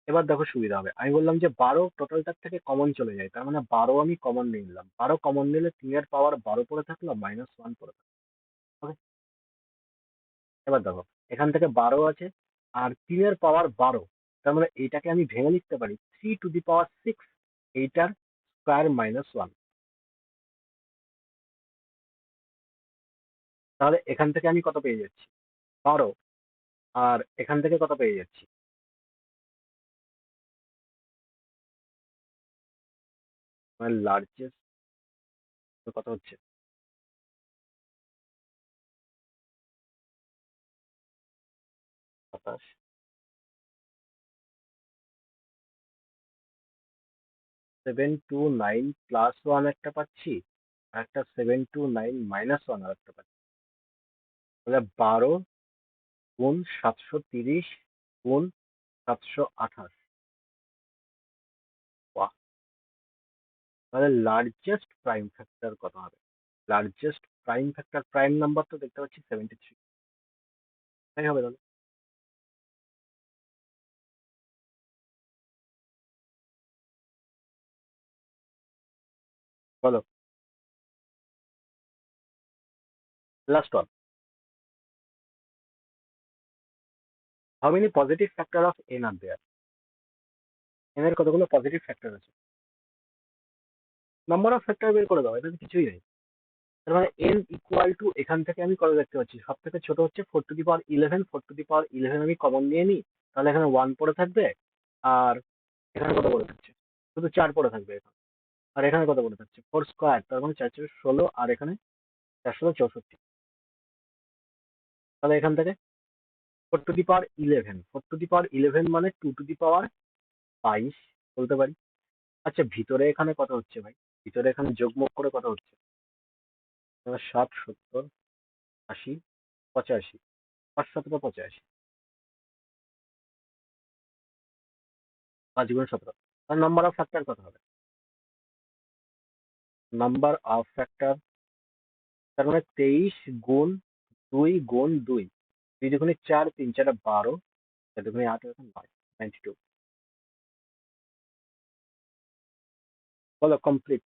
এবার দেখো সুবিধা হবে, আমি বললাম যে 12 টোটালটার থেকে কমন চলে যায়, তার মানে 12 আমি কমন নিয়ে নিলাম। 12 কমন নিলে 3 এর পাওয়ার 12 পড়ে থাকলো, -1 পড়ে থাকলো। ওকে, এবার দেখো এখান থেকে 12 আছে, আর 3 এর পাওয়ার 12, তার মানে এইটাকে আমি ভেঙে লিখতে পারি 3 to the power 6, এইটার স্কোয়ার -1। তাহলে এখান থেকে আমি কত পেয়ে যাচ্ছি? 12। আর এখান থেকে কত পেয়ে যাচ্ছি? মানে লার্জেস্ট কত হচ্ছে? 27। 729 +1 একটা পাচ্ছি, আর একটা 729 -1 আর একটা পাচ্ছি। তাহলে 12 × 730 × 728। বাহ! তাহলে লার্জেস্ট প্রাইম ফ্যাক্টর কত হবে? Largest prime factor, prime number তো দেখতে পাচ্ছি 73। তাই হবে তাহলে। বলো, last one. How many positive factor of N are there? N এর কতগুলো পজিটিভ ফ্যাক্টর আছে? নাম্বার অফ ফ্যাক্টর বের করে দাও, এটা তো কিছুই নেই। তার মানে এন ইকুয়াল টু, এখান থেকে আমি কত দেখতে পাচ্ছি? সব থেকে ছোট হচ্ছে 4 to the power 11। 4 to the power 11 আমি কমন নিয়ে নিই, তাহলে এখানে 1 পড়ে থাকবে। আর এখানে কত পড়ে থাকছে? শুধু 4 পড়ে থাকবে এখানে। আর এখানে কত পড়ে থাকছে? 4 স্কোয়ার, তার মানে 4 4 16, আর এখানে 4 16 64। তাহলে এখান থেকে 4 to the power 11, 4 to the power 11 মানে 2 to the power 22 বলতে পারি। আচ্ছা, ভিতরে এখানে কত হচ্ছে ভাই? ভিতরে এখানে যোগমোগ করে কত হচ্ছে? 60 70 80 85, 5 7 85। 5 × 17, তার নাম্বার অফ ফ্যাক্টর কত হবে? নাম্বার অফ ফ্যাক্টর, তার মানে 23 × 2 × 2, 2 2 4, 3 4 12, 4 2 8, 9, 92। বলো কমপ্লিট।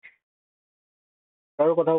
কারো কোথাও